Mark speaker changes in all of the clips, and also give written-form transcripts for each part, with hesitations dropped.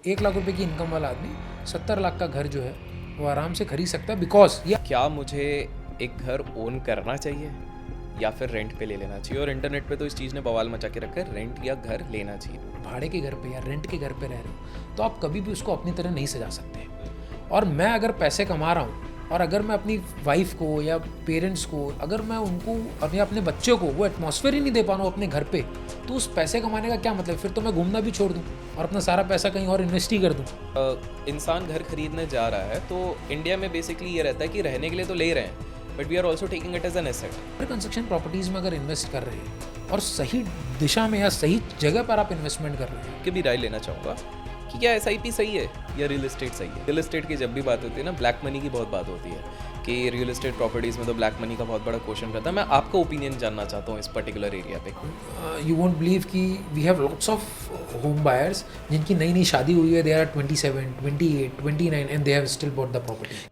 Speaker 1: 1 लाख रुपए की इनकम वाला आदमी 70 लाख का घर जो है वो आराम से खरीद सकता है। बिकॉज ये
Speaker 2: क्या मुझे एक घर ओन करना चाहिए या फिर रेंट पे ले लेना चाहिए? और इंटरनेट पे तो इस चीज़ ने बवाल मचा के रखा है, रेंट या घर लेना चाहिए।
Speaker 1: भाड़े के घर पे या रेंट के घर पे रह रहे हो तो आप कभी भी उसको अपनी तरह नहीं सजा सकते। और मैं अगर पैसे कमा रहा हूँ और अगर मैं अपनी वाइफ को या पेरेंट्स को, अगर मैं उनको या अपने बच्चों को वो एटमॉस्फेयर ही नहीं दे पा रहा हूँ अपने घर पे, तो उस पैसे कमाने का क्या मतलब? फिर तो मैं घूमना भी छोड़ दूँ और अपना सारा पैसा कहीं और इन्वेस्ट ही कर दूँ।
Speaker 2: इंसान घर खरीदने जा रहा है तो इंडिया में बेसिकली ये रहता है कि रहने के लिए तो ले रहे हैं, but we are also taking it as an asset.
Speaker 1: Construction properties में अगर इन्वेस्ट कर रहे हैं और सही दिशा में या सही जगह पर आप इन्वेस्टमेंट कर रहे हैं।
Speaker 2: की भी राय लेना चाहूँगा कि क्या SIP सही है या रियल एस्टेट सही है। रियल एस्टेट की जब भी बात होती है ना, ब्लैक मनी की बहुत बात होती है कि रियल एस्टेट प्रॉपर्टीज़ में तो ब्लैक मनी का बहुत बड़ा क्वेश्चन रहता है। मैं आपका ओपिनियन जानना चाहता हूँ इस पर्टिकुलर एरिया पे।
Speaker 1: यू वोंट बिलीव कि we have lots of home buyers जिनकी नई नई शादी हुई है, they are 27, 28, 29 and they have still bought the property.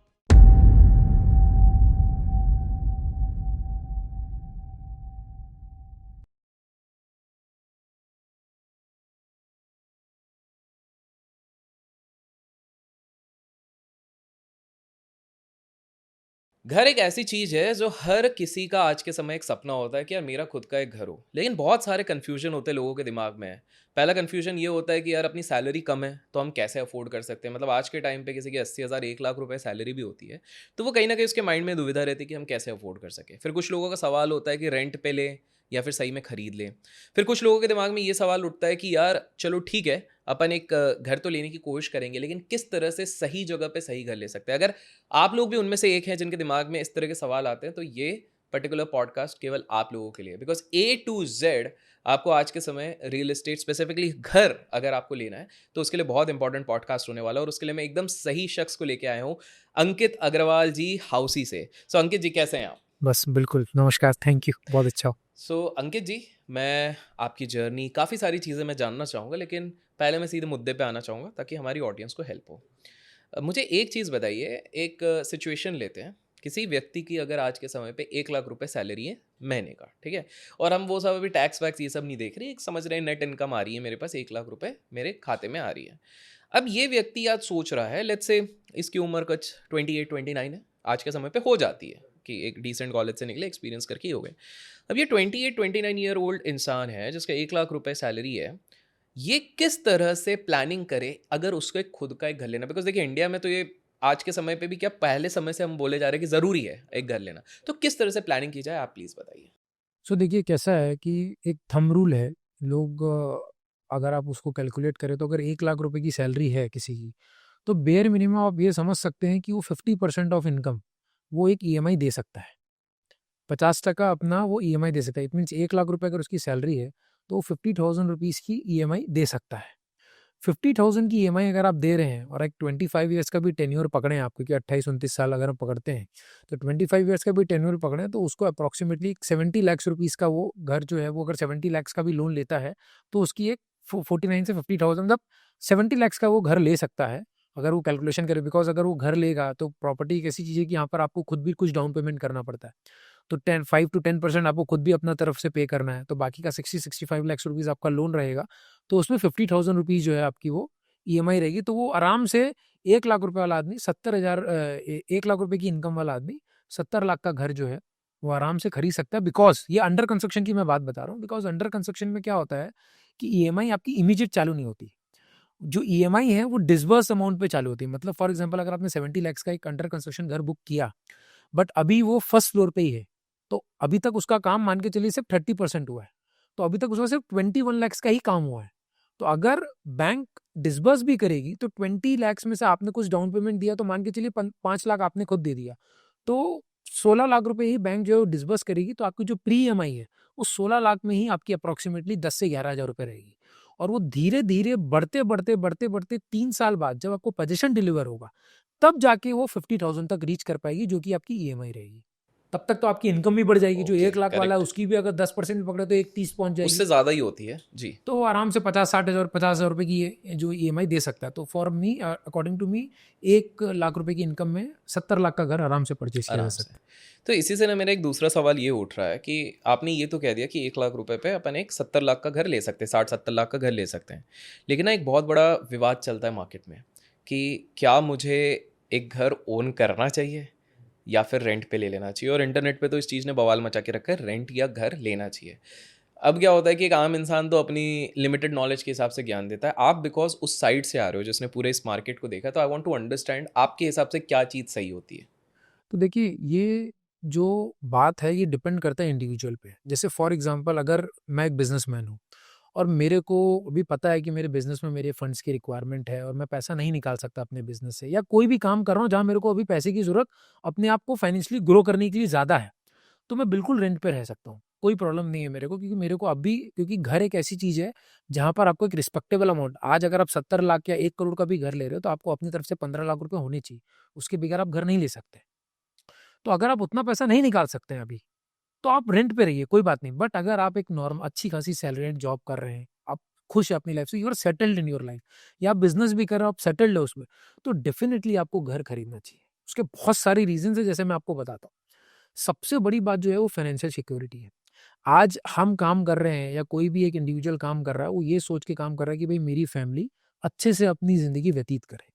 Speaker 2: घर एक ऐसी चीज़ है जो हर किसी का आज के समय एक सपना होता है कि यार मेरा खुद का एक घर हो। लेकिन बहुत सारे कन्फ्यूजन होते हैं लोगों के दिमाग में। पहला कन्फ्यूजन ये होता है कि यार अपनी सैलरी कम है तो हम कैसे अफोर्ड कर सकते हैं। मतलब आज के टाइम पे किसी की 80,000 1 लाख रुपए सैलरी भी होती है, तो वो कहीं ना कहीं उसके माइंड में दुविधा रहती है कि हम कैसे अफोर्ड कर सकें। फिर कुछ लोगों का सवाल होता है कि रेंट पे लें या फिर सही में खरीद लें। फिर कुछ लोगों के दिमाग में ये सवाल उठता है कि यार चलो ठीक है, अपन एक घर तो लेने की कोशिश करेंगे, लेकिन किस तरह से सही जगह पे सही घर ले सकते हैं। अगर आप लोग भी उनमें से एक हैं जिनके दिमाग में इस तरह के सवाल आते हैं, तो ये पर्टिकुलर पॉडकास्ट केवल आप लोगों के लिए, बिकॉज A to Z आपको आज के समय रियल एस्टेट स्पेसिफिकली घर अगर आपको लेना है तो उसके लिए बहुत इंपॉर्टेंट पॉडकास्ट होने वाला है। और उसके लिए मैं एकदम सही शख्स को लेके आया हूँ, अंकित अग्रवाल जी, हाउसी से। सो अंकित जी, कैसे हैं आप?
Speaker 1: बस बिल्कुल, नमस्कार, थैंक यू, बहुत अच्छा हो।
Speaker 2: सो अंकित जी, मैं आपकी जर्नी, काफ़ी सारी चीज़ें मैं जानना चाहूँगा, लेकिन पहले मैं सीधे मुद्दे पे आना चाहूँगा ताकि हमारी ऑडियंस को हेल्प हो। मुझे एक चीज़ बताइए, एक सिचुएशन लेते हैं। किसी व्यक्ति की अगर आज के समय पे 1 लाख रुपए सैलरी है महीने का, ठीक है? और हम वो सब अभी टैक्स वैक्स ये सब नहीं देख रहे, एक समझ रहे हैं नेट इनकम आ रही है मेरे पास, 1 लाख रुपए मेरे खाते में आ रही है। अब ये व्यक्ति आज सोच रहा है, लेट्स से इसकी उम्र कुछ 28-29 है, आज के समय पे हो जाती है कि एक डिसेंट कॉलेज से निकले, एक्सपीरियंस करके ही हो गए। अब ये 28-29 ईयर ओल्ड इंसान है जिसका 1 लाख रुपए सैलरी है, ये किस तरह से प्लानिंग करे अगर उसको एक खुद का एक घर लेना? बिकॉज देखिए इंडिया में तो ये आज के समय पे भी क्या, पहले समय से हम बोले जा रहे हैं कि ज़रूरी है एक घर लेना। तो किस तरह से प्लानिंग की जाए, आप प्लीज़ बताइए।
Speaker 1: सो देखिए कैसा है कि एक थंब रूल है, लोग अगर आप उसको कैलकुलेट करें तो अगर 1 लाख रुपए की सैलरी है किसी की, तो बेयर मिनिमम आप ये समझ सकते हैं कि वो 50% ऑफ इनकम वो एक ईएमआई दे सकता है। 50% अपना वो ईएमआई दे सकता है। इट मीन्स 1 लाख रुपए अगर उसकी सैलरी है तो वो 50,000 रुपीज़ की ईएमआई दे सकता है। 50,000 की ईएमआई अगर आप दे रहे हैं और एक 25 ईयर्स का भी टेन्योर पकड़ें आप, क्योंकि 28-29 साल अगर हम पकड़ते हैं तो 25 ईयर्स का भी टेन्योर पकड़ें तो उसको अप्रॉक्सीमेटली 70 लाख रुपीज़ का वो घर जो है, वो अगर 70 लाख का भी लोन लेता है तो उसकी एक 49 से 50,000 मतलब 70 लाख का वो घर ले सकता है अगर वो कैलकुलेशन करे। बिकॉज अगर वो घर लेगा तो प्रॉपर्टी एक ऐसी चीज़ है कि यहाँ पर आपको खुद भी कुछ डाउन पेमेंट करना पड़ता है। तो 5 to 10% आपको खुद भी अपना तरफ से पे करना है, तो बाकी का 60-65 लाख रुपीज़ आपका लोन रहेगा। तो उसमें 50,000 रुपीज़ जो है आपकी वो ईएमआई रहेगी। तो वो आराम से 1 लाख रुपए वाला आदमी 1 लाख रुपए की इनकम वाला आदमी 70 लाख का घर जो है वो आराम से खरीद सकता है। बिकॉज ये अंडर कंस्ट्रक्शन की मैं बात बता रहा हूँ। बिकॉज अंडर कंस्ट्रक्शन में क्या होता है कि ईएमआई आपकी इमीडिएट चालू नहीं होती। जो ईएमआई है वो डिसबर्स अमाउंट पे चालू होती है। मतलब फॉर एग्जांपल अगर आपने 70 लाख का एक अंडर कंस्ट्रक्शन घर बुक किया, बट अभी वो फर्स्ट फ्लोर पे ही है, तो अभी तक उसका काम मान के चलिए सिर्फ 30% हुआ है। तो अभी तक उसका सिर्फ 21 लाख का ही काम हुआ है। तो अगर बैंक डिसबर्स भी करेगी तो 20 लाख में से आपने कुछ डाउन पेमेंट दिया तो मान के चलिए 5 लाख आपने खुद दे दिया, तो 16 लाख रुपए ही बैंक जो डिसबर्स करेगी। तो आपकी जो प्री ईएमआई है वो 16 लाख में ही आपकी अप्रोक्सीमेटली 10 से 11 हज़ार रुपए रहेगी। और वो धीरे धीरे बढ़ते बढ़ते बढ़ते बढ़ते 3 साल बाद जब आपको पोजीशन डिलीवर होगा तब जाके वो 50,000 तक रीच कर पाएगी, जो कि आपकी ईएमआई रहेगी। तब तक तो आपकी इनकम भी बढ़ जाएगी। जो
Speaker 2: ओके,
Speaker 1: 1 लाख वाला है
Speaker 2: करेक्ट।
Speaker 1: उसकी भी अगर 10% भी पकड़े तो 1 30 पहुंच जाएगी।
Speaker 2: उससे ज़्यादा ही होती है। जी।
Speaker 1: तो वो आराम से 50-60 हज़ार 50 हज़ार रुपये की ये जो ईएमआई दे सकता है। तो for me according to me 1 lakh रुपए की इनकम में 70 लाख का घर आराम से परचेज किया जा
Speaker 2: आराम से।
Speaker 1: सकता है।
Speaker 2: तो इसी से ना मेरा एक दूसरा सवाल ये उठ रहा है कि आपने ये तो कह दिया कि 1 लाख रुपए पे अपन एक 70 लाख का घर ले सकते हैं, 60-70 लाख का घर ले सकते हैं। लेकिन ना एक बहुत बड़ा विवाद चलता है मार्केट में कि क्या मुझे एक घर ओन करना चाहिए या फिर रेंट पे ले लेना चाहिए? और इंटरनेट पे तो इस चीज़ ने बवाल मचा के रखा है, रेंट या घर लेना चाहिए। अब क्या होता है कि एक आम इंसान तो अपनी लिमिटेड नॉलेज के हिसाब से ज्ञान देता है। आप बिकॉज़ उस साइड से आ रहे हो जिसने पूरे इस मार्केट को देखा है, तो आई वांट टू अंडरस्टैंड आपके हिसाब से क्या चीज़ सही होती है?
Speaker 1: तो देखिए ये जो बात है ये डिपेंड करता है इंडिविजुअल पे। जैसे फॉर एग्जांपल अगर मैं एक बिजनेसमैन हूँ और मेरे को भी पता है कि मेरे बिजनेस में मेरे फंड्स की रिक्वायरमेंट है और मैं पैसा नहीं निकाल सकता अपने बिजनेस से, या कोई भी काम कर रहा हूँ जहाँ मेरे को अभी पैसे की ज़रूरत अपने आप को फाइनेंशियली ग्रो करने के लिए ज़्यादा है, तो मैं बिल्कुल रेंट पे रह सकता हूँ। कोई प्रॉब्लम नहीं है मेरे को, क्योंकि मेरे को अभी क्योंकि घर एक ऐसी चीज़ है जहाँ पर आपको एक रिस्पेक्टेबल अमाउंट, आज अगर आप 70 लाख या 1 करोड़ का भी घर ले रहे हो तो आपको अपनी तरफ से 15 लाख रुपए होने चाहिए। उसके बगैर आप घर नहीं ले सकते। तो अगर आप उतना पैसा नहीं निकाल सकते हैं अभी, तो आप रेंट पे रहिए, कोई बात नहीं। बट अगर आप एक नॉर्म अच्छी खासी सैलरीड जॉब कर रहे हैं, आप खुश हैं अपनी लाइफ से, you are settled in your life, या आप बिज़नेस भी कर रहे हो, आप सेटल्ड है उसमें, तो डेफ़िनिटली आपको घर खरीदना चाहिए। उसके बहुत सारे रीज़न्स हैं, जैसे मैं आपको बताता हूँ। सबसे बड़ी बात जो है वो फाइनेंशियल सिक्योरिटी है। आज हम काम कर रहे हैं या कोई भी एक इंडिविजुअल काम कर रहा है, वो ये सोच के काम कर रहा है कि भई मेरी फैमिली अच्छे से अपनी ज़िंदगी व्यतीत करे।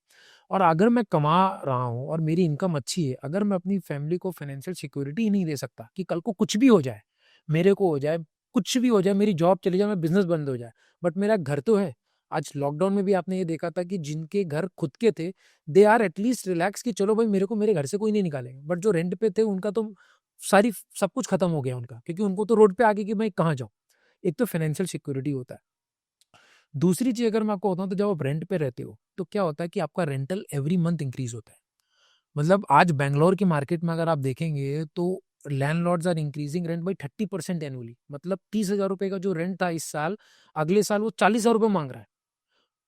Speaker 1: और अगर मैं कमा रहा हूँ और मेरी इनकम अच्छी है, अगर मैं अपनी फैमिली को फाइनेंशियल सिक्योरिटी ही नहीं दे सकता कि कल को कुछ भी हो जाए, मेरे को हो जाए, कुछ भी हो जाए, मेरी जॉब चली जाए, मेरा बिज़नेस बंद हो जाए, बट मेरा घर तो है। आज लॉकडाउन में भी आपने ये देखा था कि जिनके घर खुद के थे, दे आर एटलीस्ट रिलैक्स कि चलो भाई मेरे को मेरे घर से कोई नहीं निकालेगा। बट जो रेंट पे थे उनका तो सारी सब कुछ खत्म हो गया उनका, क्योंकि उनको तो रोड पे आ गए कि मैं कहाँ जाऊँ? एक तो फाइनेंशियल सिक्योरिटी होता है। दूसरी चीज़ अगर मैं आपको बताऊँ तो जब आप रेंट पे रहते हो, तो क्या होता है कि आपका रेंटल एवरी मंथ इंक्रीज़ होता है। मतलब आज बैंगलोर की मार्केट में अगर आप देखेंगे तो landlords are increasing rent by 30% annually. मतलब 30,000 रुपए का जो रेंट था इस साल, अगले साल वो 40,000 रुपए माँग रहा है।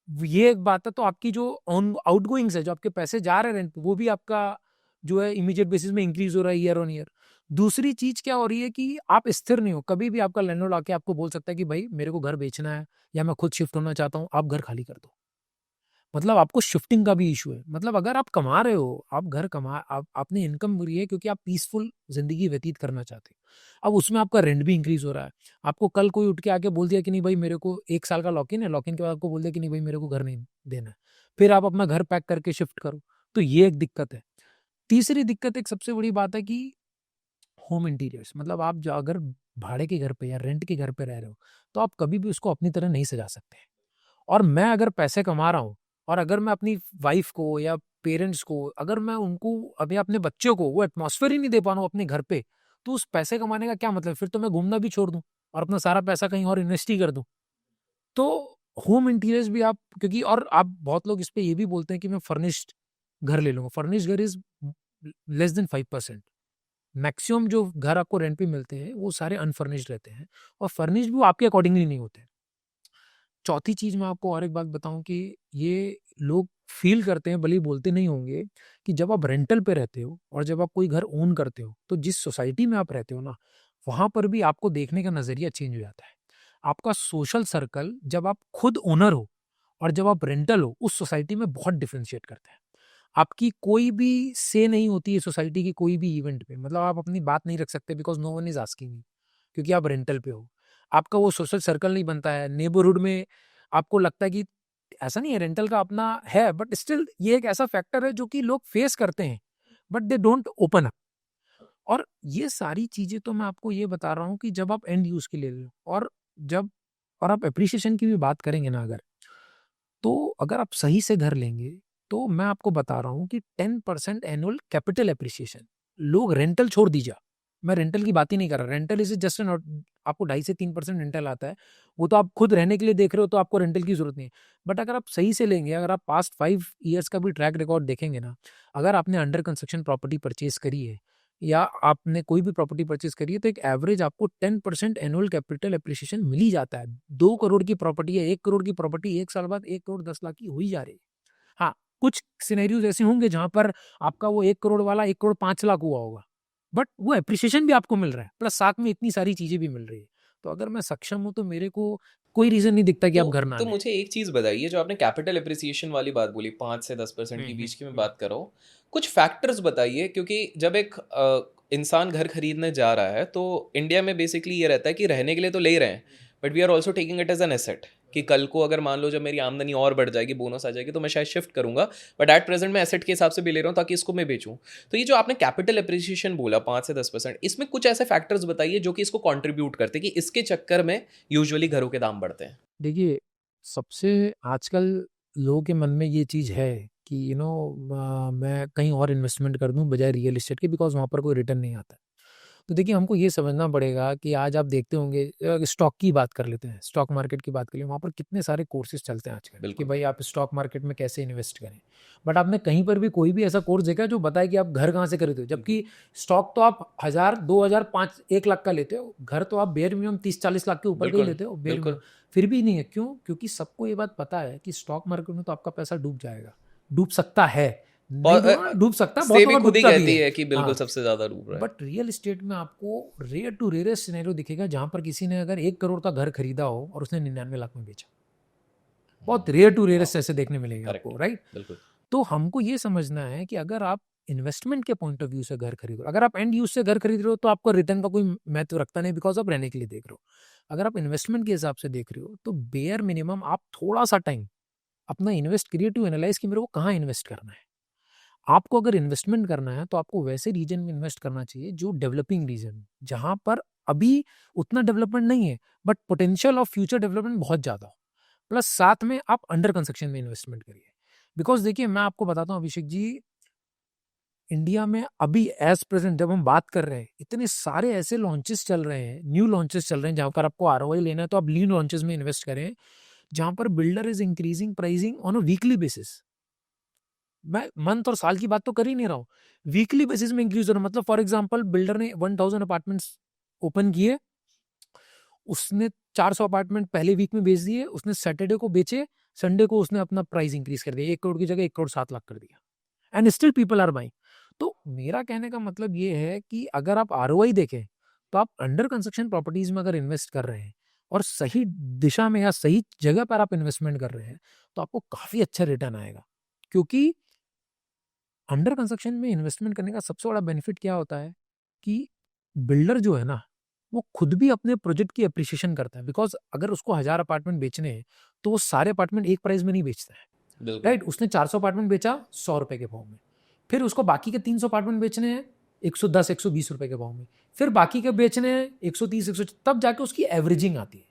Speaker 1: ये एक बात है। तो आपकी जो ऑन आउटगोइंग्स है, जो आपके पैसे जा रहे हैं रेंट पे, वो भी आपका जो है इमीडिएट बेसिस में इंक्रीज़ हो रहा है ईयर ऑन ईयर। दूसरी चीज़ क्या हो रही है कि आप स्थिर नहीं हो। कभी भी आपका लैंडलॉर्ड आके आपको बोल सकता है कि भई मेरे को घर बेचना है या मैं खुद शिफ्ट होना चाहता हूँ, आप घर खाली कर दो। मतलब आपको शिफ्टिंग का भी इश्यू है। मतलब अगर आप कमा रहे हो, आप घर कमा आप आपने इनकम करी है क्योंकि आप पीसफुल ज़िंदगी व्यतीत करना चाहते हो। अब उसमें आपका रेंट भी इंक्रीज़ हो रहा है। आपको कल कोई उठ के आके बोल दिया कि नहीं भाई मेरे को 1 साल का लॉक इन है, लॉक इन के बाद आपको बोल दिया कि नहीं भाई मेरे को घर नहीं देना है। फिर आप अपना घर पैक करके शिफ्ट करो, तो ये एक दिक्कत है। तीसरी दिक्कत एक सबसे बड़ी बात है कि होम इंटीरियर्स, मतलब आप जो अगर भाड़े के घर पे या रेंट के घर पे रह रहे हो, तो आप कभी भी उसको अपनी तरह नहीं सजा सकते। और मैं अगर पैसे कमा रहा हूँ और अगर मैं अपनी वाइफ को या पेरेंट्स को, अगर मैं उनको अभी अपने बच्चों को वो एटमॉस्फेयर ही नहीं दे पा रहा हूँ अपने घर पे, तो उस पैसे कमाने का क्या मतलब? फिर तो मैं घूमना भी छोड़ दूँ और अपना सारा पैसा कहीं और इन्वेस्ट ही कर दूँ। तो होम इंटीरियर्स भी आप, क्योंकि और आप बहुत लोग इस पे ये भी बोलते हैं कि मैं फर्निश्ड घर ले लूँगा। फर्निश्ड घर इज़ लेस देन 5%। मैक्सिमम जो घर आपको रेंट पे मिलते हैं, वो सारे अनफर्निश्ड रहते हैं और फर्निश्ड भी वो आपके अकॉर्डिंगली नहीं होते हैं। चौथी चीज़ मैं आपको और एक बात बताऊँ कि ये लोग फ़ील करते हैं, भले ही बोलते नहीं होंगे, कि जब आप रेंटल पे रहते हो और जब आप कोई घर ओन करते हो, तो जिस सोसाइटी में आप रहते हो ना, वहाँ पर भी आपको देखने का नज़रिया चेंज हो जाता है। आपका सोशल सर्कल जब आप खुद ओनर हो और जब आप रेंटल हो, उस सोसाइटी में बहुत डिफरेंशिएट करता है। आपकी कोई भी से नहीं होती है सोसाइटी की कोई भी इवेंट पे, मतलब आप अपनी बात नहीं रख सकते because no one is asking you, क्योंकि आप रेंटल पे हो। आपका वो सोशल सर्कल नहीं बनता है। नेबरहुड में आपको लगता है कि ऐसा नहीं है, रेंटल का अपना है, बट स्टिल ये एक ऐसा फैक्टर है जो कि लोग फेस करते हैं, but they don't open up. और ये सारी चीज़ें तो मैं आपको ये बता रहा हूँ कि जब आप एंड यूज़ के लिए ले लो, और जब और आप एप्रिसिएशन की भी बात करेंगे ना अगर, तो अगर आप सही से घर लेंगे, तो मैं आपको बता रहा हूँ कि 10% एनुअल कैपिटल एप्रिसिएशन, लोग रेंटल छोड़ दीजिए। मैं रेंटल की बात ही नहीं कर रहा। रेंटल इज़ जस्ट एन आपको 2.5 से 3% रेंटल आता है। वो तो आप खुद रहने के लिए देख रहे हो, तो आपको रेंटल की ज़रूरत नहीं है। बट अगर आप सही से लेंगे, अगर आप पास्ट 5 ईयर्स का भी ट्रैक रिकॉर्ड देखेंगे ना, अगर आपने अंडर कंस्ट्रक्शन प्रॉपर्टी परचेज़ करी है या आपने कोई भी प्रॉपर्टी परचेज़ करी है, तो एक एवरेज आपको 10% एनुअल कैपिटल एप्रिसिएशन मिल ही जाता है। 2 करोड़ की प्रॉपर्टी है, 1 करोड़ की प्रॉपर्टी 1 साल बाद 1 करोड़ 10 लाख की हो ही जा रही है। हाँ, कुछ सिनेरियोज़ ऐसे होंगे जहाँ पर आपका वो 1 करोड़ वाला 1 करोड़ 5 लाख हुआ होगा। बट वो एप्रिसिएशन भी आपको मिल रहा है, प्लस साथ में इतनी सारी चीजें भी मिल रही है। तो अगर मैं सक्षम हूँ तो मेरे को कोई रीजन नहीं दिखता कि
Speaker 2: तो
Speaker 1: आप घर ना
Speaker 2: तो
Speaker 1: लें।
Speaker 2: मुझे एक चीज़ बताइए, जो आपने कैपिटल एप्रिसिएशन वाली बात बोली 5 से 10% के बीच की मैं बात कर रहा हूँ। कुछ फैक्टर्स बताइए, क्योंकि जब एक इंसान घर खरीदने जा रहा है तो इंडिया में बेसिकली ये रहता है कि रहने के लिए तो ले ही रहे हैं, but we are also taking it as an asset, कि कल को अगर मान लो जब मेरी आमदनी और बढ़ जाएगी, बोनस आ जाएगी, तो मैं शायद शिफ्ट करूंगा, बट एट प्रेजेंट मैं एसेट के हिसाब से भी ले रहा हूँ ताकि इसको मैं बेचूं। तो ये जो आपने कैपिटल एप्रिसिएशन बोला 5 से 10%, इसमें कुछ ऐसे फैक्टर्स बताइए जो कि इसको कंट्रीब्यूट करते हैं कि इसके चक्कर में यूजुअली घरों के दाम बढ़ते हैं।
Speaker 1: देखिए, सबसे आजकल लोगों के मन में ये चीज़ है कि मैं कहीं और इन्वेस्टमेंट कर दूं बजाय रियल एस्टेट के, बिकॉज वहाँ पर कोई रिटर्न नहीं आता है। तो देखिए, हमको ये समझना पड़ेगा कि आज आप देखते होंगे, स्टॉक की बात कर लेते हैं, स्टॉक मार्केट की बात करें, वहाँ पर कितने सारे कोर्सेज चलते हैं आजकल कि
Speaker 2: बिल्कुल।
Speaker 1: भाई आप स्टॉक मार्केट में कैसे इन्वेस्ट करें। बट आपने कहीं पर भी कोई भी ऐसा कोर्स देखा है जो बताए कि आप घर कहाँ से खरीदते हो, जबकि स्टॉक तो आप 1000, 2000, 5, 1 लाख का लेते हो, घर तो आप बेयर मिनिमम 30-40 लाख के ऊपर का ही
Speaker 2: बिल्कुल,
Speaker 1: लेते हो बेयर मिनिमम।
Speaker 2: बिल्कुल।
Speaker 1: फिर भी नहीं है, क्यों? क्योंकि सबको ये बात पता है कि स्टॉक मार्केट में तो आपका पैसा डूब जाएगा, डूब सकता है, नहीं डूब सकता है, बहुतों
Speaker 2: सेबी
Speaker 1: का
Speaker 2: खुद ही
Speaker 1: डूबता भी
Speaker 2: कहती
Speaker 1: है।
Speaker 2: है कि बिल्कुल
Speaker 1: हाँ,
Speaker 2: सबसे ज़्यादा डूब रहा है।
Speaker 1: बट रियल एस्टेट में आपको रेयर टू रेयरेस्ट सिनेरियो दिखेगा जहां पर किसी ने अगर 1 करोड़ का घर खरीदा हो और उसने 99 लाख में बेचा। बहुत रेयर टू
Speaker 2: वाओ!
Speaker 1: रेयरेस्ट ऐसे देखने मिलेंगे
Speaker 2: करेक्ट,
Speaker 1: आपको, राइट?
Speaker 2: बिल्कुल।
Speaker 1: तो हमको ये समझना है कि अगर आप इन्वेस्टमेंट के पॉइंट ऑफ व्यू से घर खरीद रहे हो, अगर आप एंड यूज से घर खरीद रहे हो तो आपको रिटर्न का कोई महत्व रखता नहीं, बिकॉज आप रहने के लिए देख रहे हो। अगर आप इन्वेस्टमेंट के हिसाब से देख रहे हो तो बेयर मिनिमम आप थोड़ा सा टाइम अपना इन्वेस्ट करिए टू एनालाइज कि मेरे को कहाँ इन्वेस्ट करना है। आपको अगर इन्वेस्टमेंट करना है तो आपको वैसे रीजन में इन्वेस्ट करना चाहिए जो डेवलपिंग रीजन, जहां पर अभी उतना डेवलपमेंट नहीं है but potential of future development बहुत ज्यादा हो। प्लस साथ में आप अंडर कंस्ट्रक्शन में इन्वेस्टमेंट करिए। बिकॉज देखिए, मैं आपको बताता हूँ अभिषेक जी, इंडिया में अभी एज प्रेजेंट जब हम बात कर रहे हैं, इतने सारे ऐसे लॉन्चेस चल रहे हैं, न्यू लॉन्चेस चल रहे हैं, जहां पर आपको आरओआई लेना है तो आप न्यू लॉन्चेस में इन्वेस्ट करें, जहां पर builder is increasing pricing on a weekly basis. मैं मंथ और साल की बात तो कर ही नहीं रहा हूँ, वीकली बेसिस में इंक्रीज हो रहा है। मतलब फॉर एग्जांपल, बिल्डर ने 1000 अपार्टमेंट्स ओपन किए, उसने 400 अपार्टमेंट पहले वीक में बेच दिए, उसने सैटरडे को बेचे, संडे को उसने अपना प्राइस इंक्रीज कर दिया, 1 करोड़ की जगह 1 करोड़ 7 लाख कर दिया, and still people are buying. तो मेरा कहने का मतलब ये है कि अगर आप आरओआई देखें तो आप अंडर कंस्ट्रक्शन प्रॉपर्टीज में अगर इन्वेस्ट कर रहे हैं और सही दिशा में या सही जगह पर आप इन्वेस्टमेंट कर रहे हैं तो आपको काफी अच्छा रिटर्न आएगा। क्योंकि अंडर कंस्ट्रक्शन में इन्वेस्टमेंट करने का सबसे बड़ा बेनिफिट क्या होता है कि बिल्डर जो है ना, वो खुद भी अपने प्रोजेक्ट की अप्रिसिएशन करता है। बिकॉज अगर उसको 1000 अपार्टमेंट बेचने हैं तो वो सारे अपार्टमेंट एक प्राइस में नहीं बेचता है,
Speaker 2: बिल्कुल।
Speaker 1: राइट? उसने 400 अपार्टमेंट बेचा 100 रुपए के भाव में, फिर उसको बाकी के 300 अपार्टमेंट बेचने हैं 110, 120 रुपए के भाव में, फिर बाकी के बेचने हैं 130, 100, तब जाके उसकी एवरेजिंग आती है।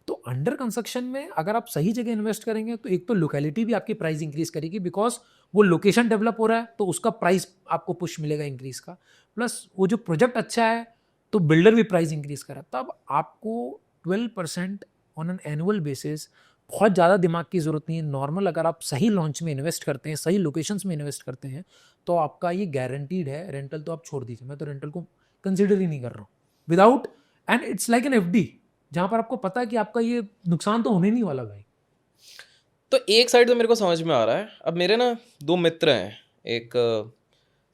Speaker 1: तो अंडर कंस्ट्रक्शन में अगर आप सही जगह इन्वेस्ट करेंगे तो एक तो लोकेलिटी भी आपकी प्राइस इंक्रीज करेगी, बिकॉज वो लोकेशन डेवलप हो रहा है तो उसका प्राइस आपको पुश मिलेगा इंक्रीज का, प्लस वो जो प्रोजेक्ट अच्छा है तो बिल्डर भी प्राइस इंक्रीज करा, तब आपको 12% ऑन एन एनुअल बेसिस, बहुत ज़्यादा दिमाग की ज़रूरत नहीं है, नॉर्मल अगर आप सही लॉन्च में इन्वेस्ट करते हैं, सही लोकेशंस में इन्वेस्ट करते हैं, तो आपका ये गारंटीड है। रेंटल तो आप छोड़ दीजिए, मैं तो रेंटल को कंसिडर ही नहीं कर रहा हूँ without, and it's like an FD, जहां पर आपको पता है कि आपका ये नुकसान तो होने नहीं वाला भाई।
Speaker 2: तो एक साइड तो मेरे को समझ में आ रहा है। अब मेरे ना 2 मित्र हैं, एक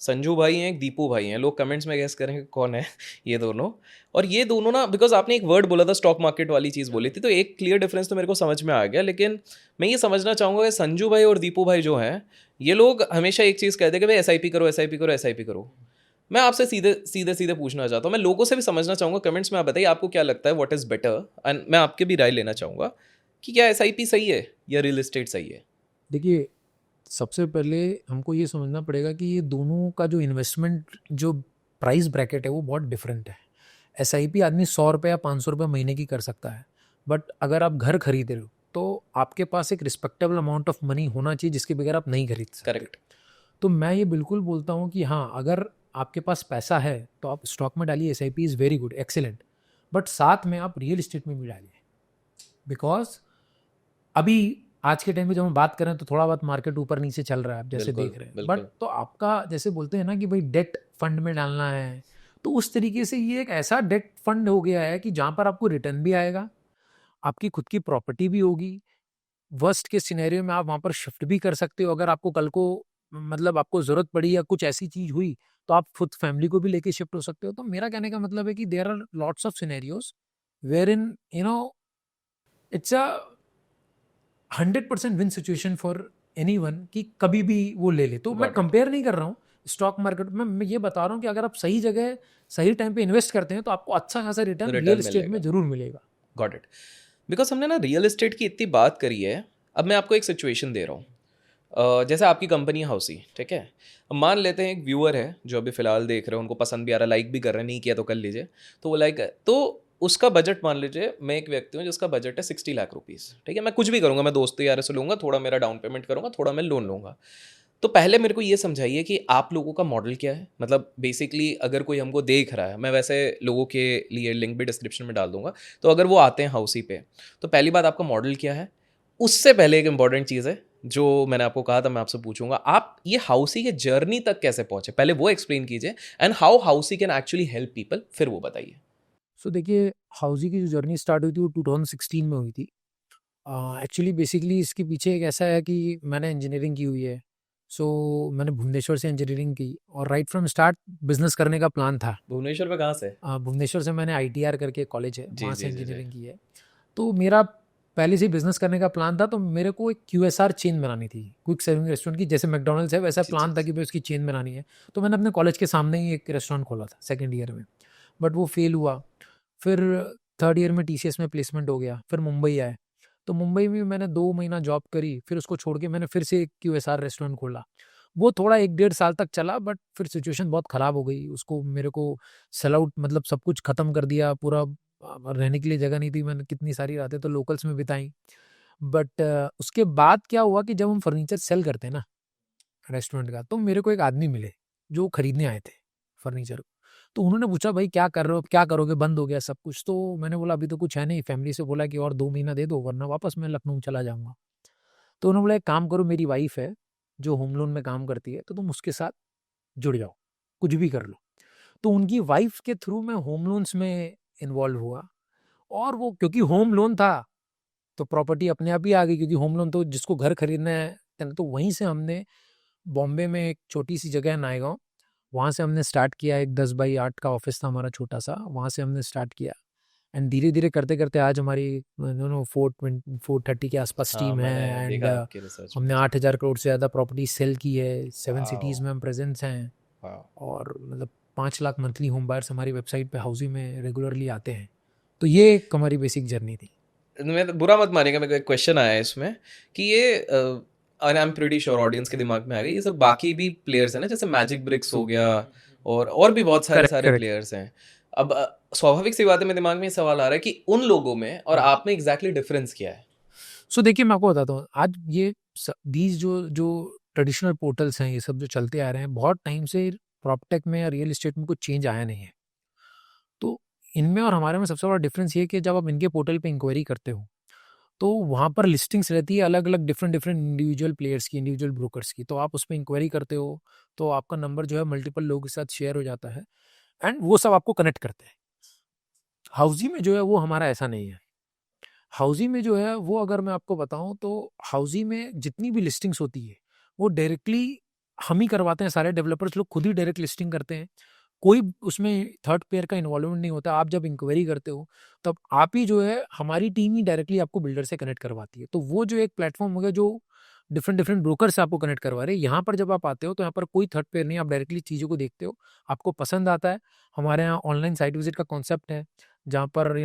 Speaker 2: संजू भाई हैं, एक दीपू भाई हैं। लोग कमेंट्स में गेस करेंगे कौन है ये दोनों। और ये दोनों ना, बिकॉज़ आपने एक वर्ड बोला था, स्टॉक मार्केट वाली चीज़ बोली थी, तो एक क्लियर डिफरेंस तो मेरे को समझ में आ गया। लेकिन मैं ये समझना चाहूँगा कि संजू भाई और दीपू भाई जो हैं, ये लोग हमेशा एक चीज़ कहते हैं कि भाई एसआईपी करो, एसआईपी करो, एसआईपी करो। मैं आपसे सीधे-सीधे पूछना चाहता हूँ, मैं लोगों से भी समझना चाहूँगा, कमेंट्स में आप बताइए आपको क्या लगता है, व्हाट इज़ बेटर? एंड मैं आपकी भी राय लेना चाहूँगा कि क्या एसआईपी सही है या रियल एस्टेट सही है?
Speaker 1: देखिए, सबसे पहले हमको ये समझना पड़ेगा कि ये दोनों का जो इन्वेस्टमेंट जो प्राइस ब्रैकेट है वो बहुत डिफरेंट है। एसआईपी आदमी 100 रुपये या 500 रुपये महीने की कर सकता है, बट अगर आप घर खरीद रहे हो तो आपके पास एक रिस्पेक्टेबल अमाउंट ऑफ मनी होना चाहिए जिसके बगैर आप नहीं खरीद सकते।
Speaker 2: करेक्ट।
Speaker 1: तो मैं ये बिल्कुल बोलता हूँ कि हाँ, अगर आपके पास पैसा है तो आप स्टॉक में डालिए, SIP is very good, excellent, but साथ में आप रियल इस्टेट में भी डालिए। बिकॉज अभी आज के टाइम पे जब हम बात करें तो थोड़ा बहुत मार्केट ऊपर नीचे चल रहा है, आप जैसे
Speaker 2: बिल्कुल,
Speaker 1: देख रहे हैं, बट
Speaker 2: बिल्कुल।
Speaker 1: तो आपका जैसे बोलते हैं ना कि भाई डेट फंड में डालना है, तो उस तरीके से ये एक ऐसा डेट फंड हो गया है कि जहाँ पर आपको रिटर्न भी आएगा, आपकी खुद की प्रॉपर्टी भी होगी, वर्स्ट के सिनेरियो में आप वहाँ पर शिफ्ट भी कर सकते हो अगर आपको कल को मतलब आपको ज़रूरत पड़ी या कुछ ऐसी चीज़ हुई, तो आप खुद फैमिली को भी लेके शिफ्ट हो सकते हो। तो मेरा कहने का मतलब है कि there are lots of scenarios wherein it's a 100% win situation for anyone कि कभी भी वो ले ले। तो मैं
Speaker 2: गॉट इट।
Speaker 1: कंपेयर नहीं कर रहा हूँ स्टॉक मार्केट में, मैं ये बता रहा हूँ कि अगर आप सही जगह, सही टाइम पे इन्वेस्ट करते हैं, तो आपको अच्छा खासा रिटर्न
Speaker 2: रिटर्न
Speaker 1: रियल एस्टेट में
Speaker 2: मिलेगा।
Speaker 1: ज़रूर मिलेगा।
Speaker 2: Got it. बिकॉज़ हमने ना रियल एस्टेट की इतनी बात करी है, अब मैं आपको एक सिचुएशन दे रहा हूँ। जैसे आपकी कंपनी है हाउसी, ठीक है? अब मान लेते हैं एक व्यूअर है जो अभी फ़िलहाल देख रहे हैं, उनको पसंद भी आ रहा है, लाइक भी कर रहे हैं, नहीं किया तो कर लीजिए। तो वो लाइक तो उसका बजट मान लीजिए, मैं एक व्यक्ति हूँ जिसका बजट है 60 लाख रुपीज़, ठीक है? मैं कुछ भी करूँगा, मैं दोस्तों यारों से लूँगा, थोड़ा मेरा डाउन पेमेंट करूँगा, थोड़ा मैं लोन लूँगा। तो पहले मेरे को ये समझाइए कि आप लोगों का मॉडल क्या है? मतलब बेसिकली अगर कोई हमको देख रहा है, मैं वैसे लोगों के लिए लिंक भी डिस्क्रिप्शन में डाल दूँगा, तो अगर वो आते हैं हाउसी पे, तो पहली बात आपका मॉडल क्या है? उससे पहले एक इम्पॉर्टेंट चीज़ है, जो मैंने आपको कहा था मैं आपसे पूछूँगा, आप ये हाउसी के जर्नी तक कैसे पहुँचे? पहले वो एक्सप्लेन कीजिए and how housie can actually help people, फिर वो बताइए।
Speaker 1: सो देखिए, हाउसी की जो जर्नी स्टार्ट हुई थी वो 2016 में हुई थी। एक्चुअली बेसिकली इसके पीछे एक ऐसा है कि मैंने इंजीनियरिंग की हुई है। सो मैंने भुवनेश्वर से इंजीनियरिंग की और राइट फ्रॉम स्टार्ट बिज़नेस करने का प्लान था।
Speaker 2: भुवनेश्वर में कहाँ से?
Speaker 1: भुवनेश्वर से मैंने आईटीआर करके कॉलेज है,
Speaker 2: जी,
Speaker 1: वहाँ से
Speaker 2: जी, जी, जी।
Speaker 1: इंजीनियरिंग की है। तो मेरा पहले से ही बिज़नेस करने का प्लान था, तो मेरे को एक क्यूएसआर चेन बनानी थी, क्विक सर्विंग रेस्टोरेंट की, जैसे मैकडॉनल्ड्स है वैसा
Speaker 2: जी, जी,
Speaker 1: प्लान था
Speaker 2: जी।
Speaker 1: कि भाई उसकी चेन बनानी है। तो मैंने अपने कॉलेज के सामने ही एक रेस्टोरेंट खोला था सेकंड ईयर में, बट वो फेल हुआ। फिर थर्ड ईयर में टीसीएस में प्लेसमेंट हो गया, फिर मुंबई आए। तो मुंबई में मैंने 2 महीना जॉब करी, फिर उसको छोड़ के मैंने फिर से एक क्यूएसआर रेस्टोरेंट खोला। वो थोड़ा 1 डेढ़ साल तक चला, बट फिर सिचुएशन बहुत ख़राब हो गई। उसको मेरे को सेल आउट, मतलब सब कुछ ख़त्म कर दिया पूरा। रहने के लिए जगह नहीं थी, मैंने कितनी सारी रातें तो लोकल्स में बिताई। बट उसके बाद क्या हुआ कि जब हम फर्नीचर सेल करते हैं ना रेस्टोरेंट का, तो मेरे को एक आदमी मिले जो खरीदने आए थे फर्नीचर को। तो उन्होंने पूछा, भाई क्या कर रहे हो, क्या करोगे, बंद हो गया सब कुछ? तो मैंने बोला अभी तो कुछ है नहीं, फैमिली से बोला कि और 2 महीना दे दो वरना वापस मैं लखनऊ चला जाऊंगा। तो उन्होंने बोला एक काम करो, मेरी वाइफ है जो होम लोन में काम करती है, तो तुम उसके साथ जुड़ जाओ, कुछ भी कर लो। तो उनकी वाइफ के थ्रू मैं होम लोन्स में इन्वॉल्व हुआ। और वो क्योंकि होम लोन था, तो प्रॉपर्टी अपने आप ही आ गई, क्योंकि होम लोन तो जिसको घर खरीदना है, तो वहीं से हमने बॉम्बे में एक छोटी सी जगह है नायगांव, वहाँ से हमने स्टार्ट किया। एक 10 बाई 8 का ऑफिस था हमारा छोटा सा, वहाँ से हमने स्टार्ट किया। एंड धीरे धीरे करते करते आज हमारी 430 के आसपास
Speaker 2: हाँ,
Speaker 1: टीम
Speaker 2: मैंने
Speaker 1: है। एंड
Speaker 2: देखा आपके रिसर्च में।
Speaker 1: हमने
Speaker 2: जी।
Speaker 1: 8,000 करोड़ से ज़्यादा प्रॉपर्टी सेल की है, 7 सिटीज़
Speaker 2: वाओ!
Speaker 1: में हम प्रेजेंस हैं।
Speaker 2: वाओ!
Speaker 1: और मतलब 5 लाख मंथली होम बायर्स हमारी वेबसाइट पे हाउसिंग में रेगुलरली आते हैं। तो ये एक हमारी बेसिक जर्नी थी।
Speaker 2: मैं तो बुरा मत मानिएगा, मेरे को एक क्वेश्चन आया है इसमें कि ये और I am pretty sure audience के दिमाग में आ गई, ये सब बाकी भी प्लेयर्स हैं ना, जैसे मैजिक ब्रिक्स हो गया और भी बहुत सारे
Speaker 1: करेक्ट
Speaker 2: सारे
Speaker 1: करेक्ट।
Speaker 2: प्लेयर्स हैं। अब स्वाभाविक सी बात है, मेरे दिमाग में ये सवाल आ रहा है कि उन लोगों में और आप में एग्जैक्टली डिफरेंस क्या है?
Speaker 1: सो देखिए, मैं आपको बताता हूँ, आज ये दीज जो जो ट्रेडिशनल पोर्टल्स हैं, ये सब जो चलते आ रहे हैं बहुत टाइम से, प्रॉपटेक में या रियल एस्टेट में कुछ चेंज आया नहीं है। तो इनमें और हमारे में सबसे बड़ा डिफरेंस ये है कि जब आप इनके पोर्टल पे इंक्वायरी करते हो, तो वहाँ पर लिस्टिंग्स रहती है अलग अलग, डिफरेंट डिफरेंट इंडिविजुअल प्लेयर्स की, इंडिविजुअल ब्रोकर्स की। तो आप उस पर इंक्वायरी करते हो, तो आपका नंबर जो है मल्टीपल लोगों के साथ शेयर हो जाता है, एंड वो सब आपको कनेक्ट करते हैं। हाउजी में जो है वो हमारा ऐसा नहीं है। हाउजी में जो है वो, अगर मैं आपको बताऊं, तो हाउजी में जितनी भी लिस्टिंग्स होती है वो डायरेक्टली हम ही करवाते हैं। सारे डेवलपर्स लोग खुद ही डायरेक्ट लिस्टिंग करते हैं, कोई उसमें थर्ड पेयर का इन्वॉल्वमेंट नहीं होता। आप जब इंक्वायरी करते हो, तब आप ही जो है, हमारी टीम ही डायरेक्टली आपको बिल्डर से कनेक्ट करवाती है। तो वो जो एक प्लेटफॉर्म हो गया जो डिफरेंट डिफरेंट ब्रोकर से आपको कनेक्ट करवा रहे हैं, यहाँ पर जब आप आते हो तो यहाँ पर कोई थर्ड पेयर नहीं, आप डायरेक्टली चीज़ों को देखते हो, आपको पसंद आता है। हमारे यहाँ ऑनलाइन साइट विजिट का कॉन्सेप्ट है, जहाँ पर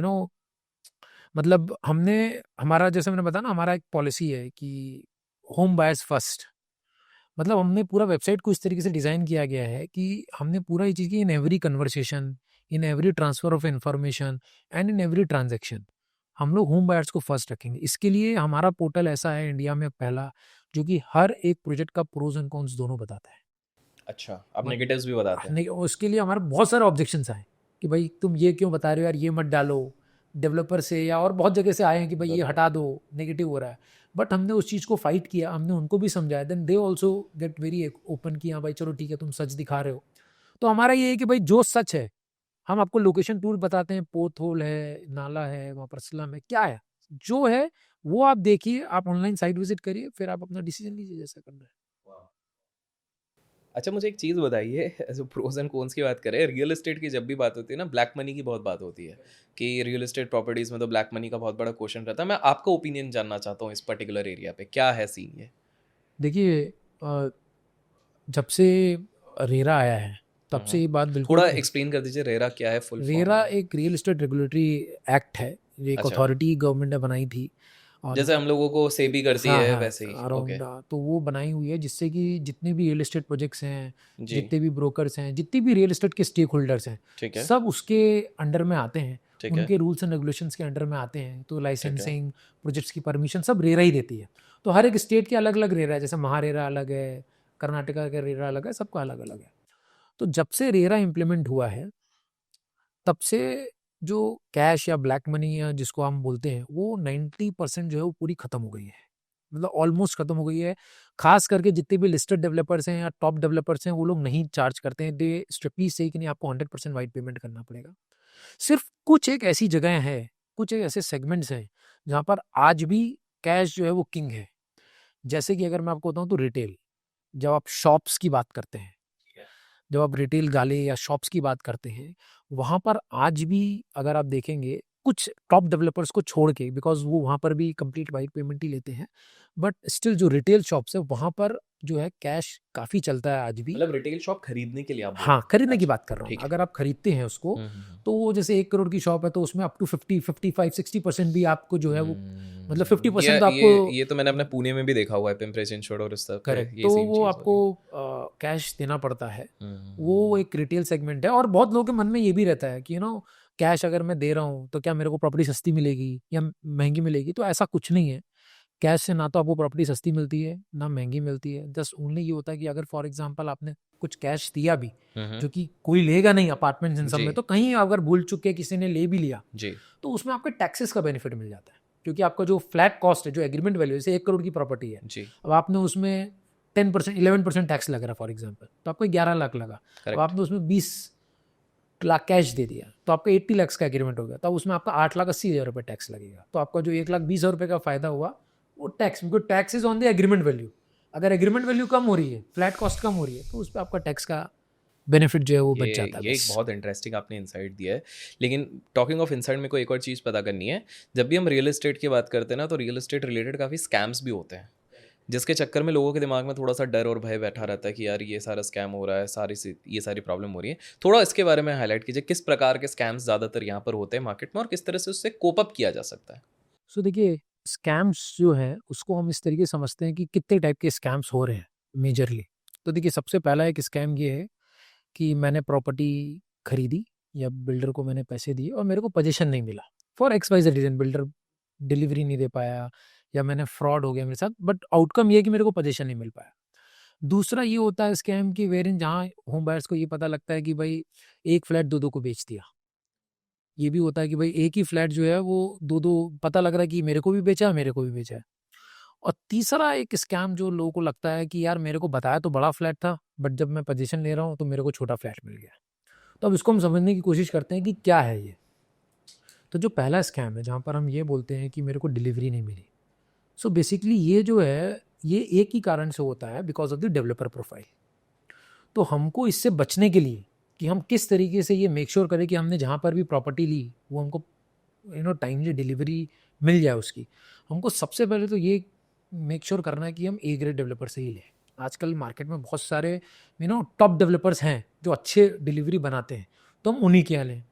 Speaker 1: मतलब हमने, हमारा जैसे मैंने बताया ना, हमारा एक पॉलिसी है कि होम बायर्स फर्स्ट। मतलब हमने पूरा वेबसाइट को इस तरीके से डिज़ाइन किया गया है कि हमने पूरा ये चीज़ की, in every conversation, in every transfer of information and in every transaction हम लोग होम बायर्स को फर्स्ट रखेंगे। इसके लिए हमारा पोर्टल ऐसा है इंडिया में पहला, जो कि हर एक प्रोजेक्ट का प्रोज एंड कॉन्स दोनों बताता है।
Speaker 2: अच्छा, आप
Speaker 1: मत
Speaker 2: नेगेटिव्स भी बताते हैं।
Speaker 1: उसके लिए हमारे बहुत सारे ऑब्जेक्शंस आए कि भाई तुम ये क्यों बता रहे हो यार, ये मत डालो। डेवलपर से या और बहुत जगह से आए हैं कि भाई ये
Speaker 2: बिल्कुल।
Speaker 1: हटा दो, नेगेटिव हो रहा है। बट हमने उस चीज़ को फाइट किया, हमने उनको भी समझाया, then they also get very open कि हाँ भाई चलो ठीक है, तुम सच दिखा रहे हो। तो हमारा ये है कि भाई जो सच है, हम आपको लोकेशन टूल बताते हैं, पोथ होल है, नाला है, वहाँ पर स्लम है, क्या है जो है वो आप देखिए, आप ऑनलाइन साइट विजिट करिए, फिर आप अपना डिसीजन लीजिए जैसा करना है।
Speaker 2: अच्छा मुझे एक चीज़ बताइए, जो प्रोज़ एंड कॉन्स की बात करें, रियल एस्टेट की जब भी बात होती है ना, ब्लैक मनी की बहुत बात होती है कि रियल एस्टेट प्रॉपर्टीज़ में तो ब्लैक मनी का बहुत बड़ा क्वेश्चन रहता है। मैं आपका ओपिनियन जानना चाहता हूँ इस पर्टिकुलर एरिया पे, क्या है सीन ये?
Speaker 1: देखिए, अ, जब से रेरा आया है, तब
Speaker 2: हुँ,
Speaker 1: से
Speaker 2: हुँ।
Speaker 1: ये बात
Speaker 2: थोड़ा
Speaker 1: बिल्कुल।
Speaker 2: एक्सप्लेन कर दीजिए रेरा क्या है फुल फॉर्म
Speaker 1: रेरा
Speaker 2: में?
Speaker 1: एक रियल एस्टेट रेगुलेटरी एक्ट है, ये एक
Speaker 2: अच्छा,
Speaker 1: अथॉरिटी गवर्नमेंट ने बनाई थी। और
Speaker 2: जैसे हम लोगों को सेबी करती
Speaker 1: हाँ,
Speaker 2: है
Speaker 1: हाँ,
Speaker 2: वैसे ही? ओके,
Speaker 1: अराउंड, तो वो बनाई हुई है जिससे कि जितने भी रियल एस्टेट प्रोजेक्ट्स हैं,
Speaker 2: जी,
Speaker 1: जितने भी ब्रोकर्स हैं, जितने भी रियल एस्टेट के स्टेक होल्डर्स हैं,
Speaker 2: ठीक है,
Speaker 1: सब उसके अंडर में आते हैं।
Speaker 2: ठीक है,
Speaker 1: उनके रूल्स एंड रेगुलेशंस के अंडर में आते हैं। तो
Speaker 2: ठीक है,
Speaker 1: लाइसेंसिंग, प्रोजेक्ट्स की परमिशन सब रेरा ही देती है। तो हर एक स्टेट के अलग-अलग रेरा है, जैसे महारेरा अलग है, कर्नाटका का रेरा अलग है, सबका अलग-अलग है। तो जब से रेरा इम्प्लीमेंट हुआ है, तब से जो कैश या ब्लैक मनी या जिसको हम बोलते हैं, वो 90% जो है वो पूरी खत्म हो गई है। मतलब ऑलमोस्ट खत्म हो गई है। खास करके जितने भी लिस्टेड डेवलपर्स हैं या टॉप डेवलपर्स हैं, वो लोग नहीं चार्ज करते हैं। दे स्ट्रिक्टली से कि नहीं, आपको 100% वाइट पेमेंट करना पड़ेगा। सिर्फ कुछ एक ऐसी जगह हैं, कुछ एक ऐसे सेगमेंट्स हैं, जहाँ पर आज भी कैश जो है वो किंग है। जैसे कि अगर मैं आपको बताऊँ तो रिटेल, जब आप शॉप्स की बात करते हैं, जब आप रिटेल गाले या शॉप्स की बात करते हैं, वहाँ पर आज भी अगर आप देखेंगे, कुछ टॉप डेवलपर्स को छोड़ के, बिकॉज़ वो वहाँ पर भी कंप्लीट वाइट पेमेंट ही लेते हैं। बट स्टिल जो रिटेल शॉप्स है, वहाँ पर जो है कैश काफ़ी चलता है आज भी।
Speaker 2: मतलब रिटेल शॉप खरीदने के लिए आप बोल
Speaker 1: हाँ,
Speaker 2: रहे हैं?
Speaker 1: खरीदने की
Speaker 2: अच्छा,
Speaker 1: बात कर रहा हूँ।
Speaker 2: ठीक है।
Speaker 1: अगर आप खरीदते हैं उसको,
Speaker 2: हुँ, हुँ, हुँ।
Speaker 1: तो वो जैसे 1 करोड़ की शॉप है, तो उसमें अप टू 50, 55, 60% भी आपको जो है वो, मतलब
Speaker 2: ये
Speaker 1: 50% तो
Speaker 2: ये
Speaker 1: आपको।
Speaker 2: ये तो मैंने अपने पुणे में भी देखा हुआ है, पिंपरी चिंचवड और उस तरफ पे
Speaker 1: करेक्ट,
Speaker 2: ये
Speaker 1: तो
Speaker 2: सेम
Speaker 1: वो
Speaker 2: चीज़ हो
Speaker 1: आपको
Speaker 2: रही है।
Speaker 1: कैश देना पड़ता है। वो
Speaker 2: हुँ,
Speaker 1: एक रिटेल सेगमेंट है, और बहुत लोगों के मन में ये भी रहता है कि कैश अगर मैं दे रहा हूँ, तो क्या मेरे को प्रॉपर्टी सस्ती मिलेगी या महँगी मिलेगी? तो ऐसा कुछ नहीं है। कैश से ना तो आपको प्रॉपर्टी सस्ती मिलती है, ना महँगी मिलती है। जस्ट ओनली ये होता है कि अगर फॉर एग्ज़ाम्पल आपने कुछ कैश दिया भी,
Speaker 2: हुँ, हुँ।
Speaker 1: जो कि कोई लेगा नहीं अपार्टमेंट्स इन सब
Speaker 2: जी,
Speaker 1: में, तो कहीं अगर भूल चूक के किसी ने ले भी लिया,
Speaker 2: जी,
Speaker 1: तो उसमें आपके टैक्सेस का बेनिफिट मिल जाता है। क्योंकि आपका जो फ्लैट कॉस्ट है, जो एग्रीमेंट वैल्यू है, जैसे 1 करोड़ की प्रॉपर्टी है,
Speaker 2: जी,
Speaker 1: अब आपने उसमें 10%, 11% टैक्स लग रहा है फॉर एग्ज़ाम्पल, तो आपको 11 लाख लगा। अब
Speaker 2: करेक्ट।
Speaker 1: आपने उसमें 20 लाख कैश दे दिया, तो आपका 80 लाख का एग्रीमेंट हो गया। तब उसमें आपका 8,80,000 रुपए टैक्स लगेगा। तो आपका जो 1,20,000 रुपए का फ़ायदा हुआ, वो tax, because tax is on the agreement value. अगर एग्रीमेंट वैल्यू कम हो रही है, फ्लैट कॉस्ट कम हो रही है, तो उसपे आपका टैक्स का बेनिफिट जो है वो
Speaker 2: ये
Speaker 1: बच जाता है
Speaker 2: ये एक
Speaker 1: बस।
Speaker 2: बहुत इंटरेस्टिंग आपने इनसाइट दिया है। लेकिन टॉकिंग ऑफ इनसाइट मेरे को एक और चीज़ पता करनी है। जब भी हम रियल एस्टेट की बात करते हैं ना, तो रियल एस्टेट रिलेटेड काफ़ी स्कैम्स भी होते हैं। जिसके चक्कर में लोगों के दिमाग में थोड़ा-सा डर और भय बैठा रहता है कि यार ये सारा स्कैम हो रहा है, ये सारी प्रॉब्लम हो रही है। थोड़ा इसके बारे में हाइलाइट कीजिए, किस प्रकार के स्कैम्स ज़्यादातर यहाँ पर होते हैं मार्केट में और किस तरह से उससे कोप अप किया जा सकता है?
Speaker 1: सो देखिए, स्कैम्स जो हैं, उसको हम इस तरीके से समझते हैं कि कितने टाइप के स्कैम्स हो रहे हैं मेजरली। तो देखिए, सबसे पहला एक स्कैम ये है कि मैंने प्रॉपर्टी खरीदी या बिल्डर को मैंने पैसे दिए और मेरे को पोजीशन नहीं मिला, for X Y Z reason. Builder delivery नहीं दे पाया या मैंने फ्रॉड हो गया मेरे साथ, बट आउटकम ये है कि मेरे को पोजीशन नहीं मिल पाया। दूसरा ये होता है स्कैम की वेरिएंट, जहाँ होम बायर्स को ये पता लगता है कि भाई एक फ्लैट दो-दो को बेच दिया। ये भी होता है कि भाई एक ही फ्लैट जो है वो दो-दो, पता लग रहा है कि मेरे को भी बेचा है, मेरे को भी बेचा है। और तीसरा एक स्कैम जो लोगों को लगता है कि यार मेरे को बताया तो बड़ा फ्लैट था, बट जब मैं पोजीशन ले रहा हूँ तो मेरे को छोटा फ्लैट मिल गया। तो अब इसको हम समझने की कोशिश करते हैं कि क्या है ये। तो जो पहला स्कैम है, जहाँ पर हम ये बोलते हैं कि मेरे को डिलीवरी नहीं मिली। सो बेसिकली ये जो है, ये एक ही कारण से होता है, because of the developer profile. तो हमको इससे बचने के लिए, कि हम किस तरीके से ये मेक श्योर करें कि हमने जहाँ पर भी प्रॉपर्टी ली, वो हमको टाइमली डिलीवरी मिल जाए उसकी। हमको सबसे पहले तो ये मेक श्योर करना है कि हम ए ग्रेड डेवलपर से ही लें। आजकल मार्केट में बहुत सारे टॉप डेवलपर्स हैं जो अच्छे डिलीवरी बनाते हैं, तो हम उन्हीं के यहाँ लें।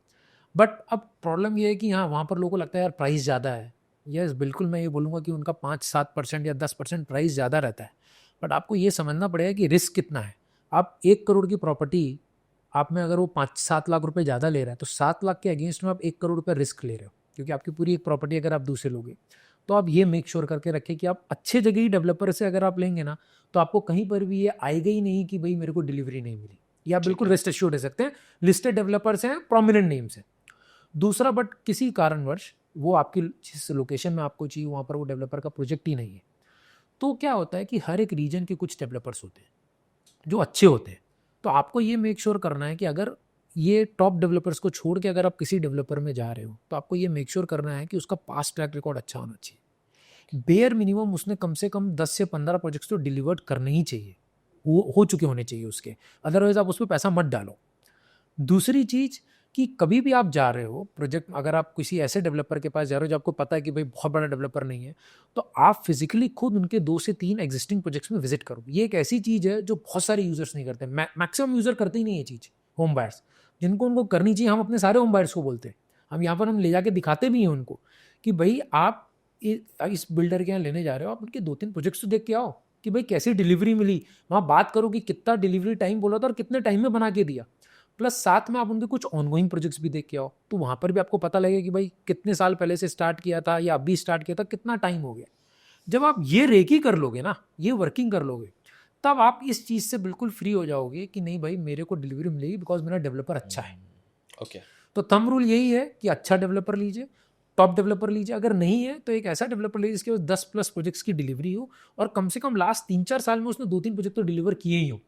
Speaker 1: बट अब प्रॉब्लम ये है कि हाँ, वहाँ पर लोगों को लगता है यार प्राइस ज़्यादा है। यस, बिल्कुल मैं ये बोलूँगा कि उनका 5-7% या 10% प्राइस ज़्यादा रहता है। बट आपको ये समझना पड़ेगा कि रिस्क कितना है। आप 1 करोड़ की प्रॉपर्टी, आप में अगर वो 5-7 लाख रुपए ज़्यादा ले रहा है, तो 7 लाख के अगेंस्ट में आप 1 करोड़ रुपए रिस्क ले रहे हो, क्योंकि आपकी पूरी एक प्रॉपर्टी अगर आप दूसरे लोगे। तो आप ये मेक श्योर करके रखें कि आप अच्छे जगह ही डेवलपर से अगर आप लेंगे ना, तो आपको कहीं पर भी ये आएगा ही नहीं कि भई मेरे को डिलीवरी नहीं मिली। ये आप
Speaker 2: ठीक
Speaker 1: बिल्कुल
Speaker 2: है।
Speaker 1: रेस्ट एश्योर्ड रह सकते हैं, लिस्टेड डेवलपर्स हैं, प्रोमिनेंट नेम्स हैं। दूसरा, बट किसी कारणवश वो आपकी जिस लोकेशन में आपको चाहिए वहाँ पर वो डेवलपर का प्रोजेक्ट ही नहीं है। तो क्या होता है कि हर एक रीजन के कुछ डेवलपर्स होते हैं जो अच्छे होते हैं। तो आपको ये मेक श्योर करना है कि अगर ये टॉप डेवलपर्स को छोड़ के अगर आप किसी डेवलपर में जा रहे हो, तो आपको ये मेक श्योर करना है कि उसका पास्ट ट्रैक रिकॉर्ड अच्छा होना चाहिए। बेयर मिनिमम उसने कम से कम 10 से 15 प्रोजेक्ट्स तो डिलीवर्ड करने ही चाहिए। हो चुके होने चाहिए उसके, अदरवाइज आप उस पर पैसा मत डालो। दूसरी चीज़ कि कभी भी आप जा रहे हो प्रोजेक्ट, अगर आप किसी ऐसे डेवलपर के पास जा रहे हो जो आपको पता है कि भाई बहुत बड़ा डेवलपर नहीं है, तो आप फिजिकली खुद उनके 2 से 3 एग्जिस्टिंग प्रोजेक्ट्स में विजिट करो। ये एक ऐसी चीज़ है जो बहुत सारे यूजर्स नहीं करते, मैक्सिमम यूजर करते ही नहीं ये चीज़। होम बायर्स जिनको उनको करनी चाहिए, हम अपने सारे होम बायर्स को बोलते हैं, हम यहाँ पर हम ले जाके दिखाते भी हैं उनको कि भाई आप इस बिल्डर के यहाँ लेने जा रहे हो, आप उनके 2-3 प्रोजेक्ट्स तो देख के आओ कि भाई कैसी डिलीवरी मिली, वहाँ बात करो कि कितना डिलीवरी टाइम बोला था और कितने टाइम में बना के दिया, प्लस साथ में आप उनके कुछ ऑनगोइंग प्रोजेक्ट्स भी देख के आओ, तो वहाँ पर भी आपको पता लगेगा कि भाई कितने साल पहले से स्टार्ट किया था या अभी स्टार्ट किया था, कितना टाइम हो गया। जब आप ये रेकी कर लोगे ना, ये वर्किंग कर लोगे, तब आप इस चीज़ से बिल्कुल फ्री हो जाओगे कि नहीं भाई मेरे को डिलीवरी मिलेगी बिकॉज मेरा डेवलपर अच्छा है।
Speaker 2: ओके,
Speaker 1: तो थंब रूल यही है कि अच्छा डेवलपर लीजिए, टॉप डेवलपर लीजिए, अगर नहीं है तो एक ऐसा डेवलपर लीजिए जिसके पास 10+ प्रोजेक्ट्स की डिलीवरी हो और कम से कम लास्ट 3-4 साल में उसने 2-3 प्रोजेक्ट तो डिलीवर किए ही हो।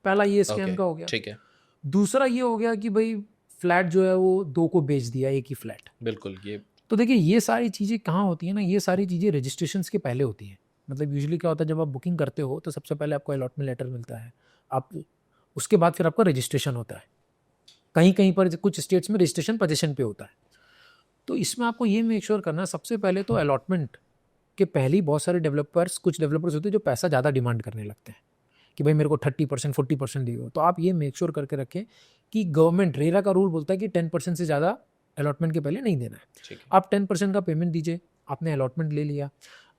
Speaker 1: पहला ये स्कैम
Speaker 2: ओके,
Speaker 1: का हो गया।
Speaker 2: ठीक है,
Speaker 1: दूसरा ये हो गया कि भाई फ्लैट जो है वो 2 को बेच दिया, एक ही फ्लैट।
Speaker 2: बिल्कुल ये
Speaker 1: तो देखिए ये सारी चीज़ें कहाँ होती है ना, ये सारी चीज़ें रजिस्ट्रेशंस के पहले होती हैं। मतलब यूजुअली क्या होता है, जब आप बुकिंग करते हो तो सबसे पहले आपको अलॉटमेंट लेटर मिलता है, आप उसके बाद फिर आपका रजिस्ट्रेशन होता है। कहीं कहीं पर कुछ स्टेट्स में रजिस्ट्रेशन पोजीशन पे होता है। तो इसमें आपको ये मेक श्योर करना है सबसे पहले तो अलॉटमेंट के पहले ही बहुत सारे डेवलपर्स, कुछ डेवलपर्स होते हैं जो पैसा ज़्यादा डिमांड करने लगते हैं कि भाई मेरे को 30% 40% दियो। तो आप ये मेक श्योर करके रखें कि गवर्नमेंट रेरा का रूल बोलता है कि 10% से ज़्यादा अलॉटमेंट के पहले नहीं देना है।
Speaker 2: ठीक है,
Speaker 1: आप 10% का पेमेंट दीजिए, आपने अलॉटमेंट ले लिया।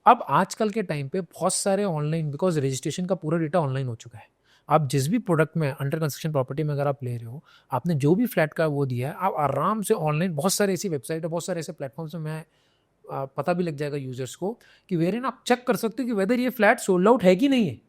Speaker 1: अब आजकल के टाइम पे बहुत सारे ऑनलाइन, बिकॉज रजिस्ट्रेशन का पूरा डेटा ऑनलाइन हो चुका है, आप जिस भी प्रोडक्ट में अंडर कंस्ट्रक्शन प्रॉपर्टी में अगर आप ले रहे हो, आपने जो भी फ्लैट का वो दिया है, आप आराम से ऑनलाइन, बहुत सारे ऐसी वेबसाइट है, बहुत सारे ऐसे प्लेटफॉर्म्स में मैं पता भी लग जाएगा यूजर्स को कि वेरियन आप चेक कर सकते हो कि वेदर ये फ्लैट सोल्ड आउट है कि नहीं है।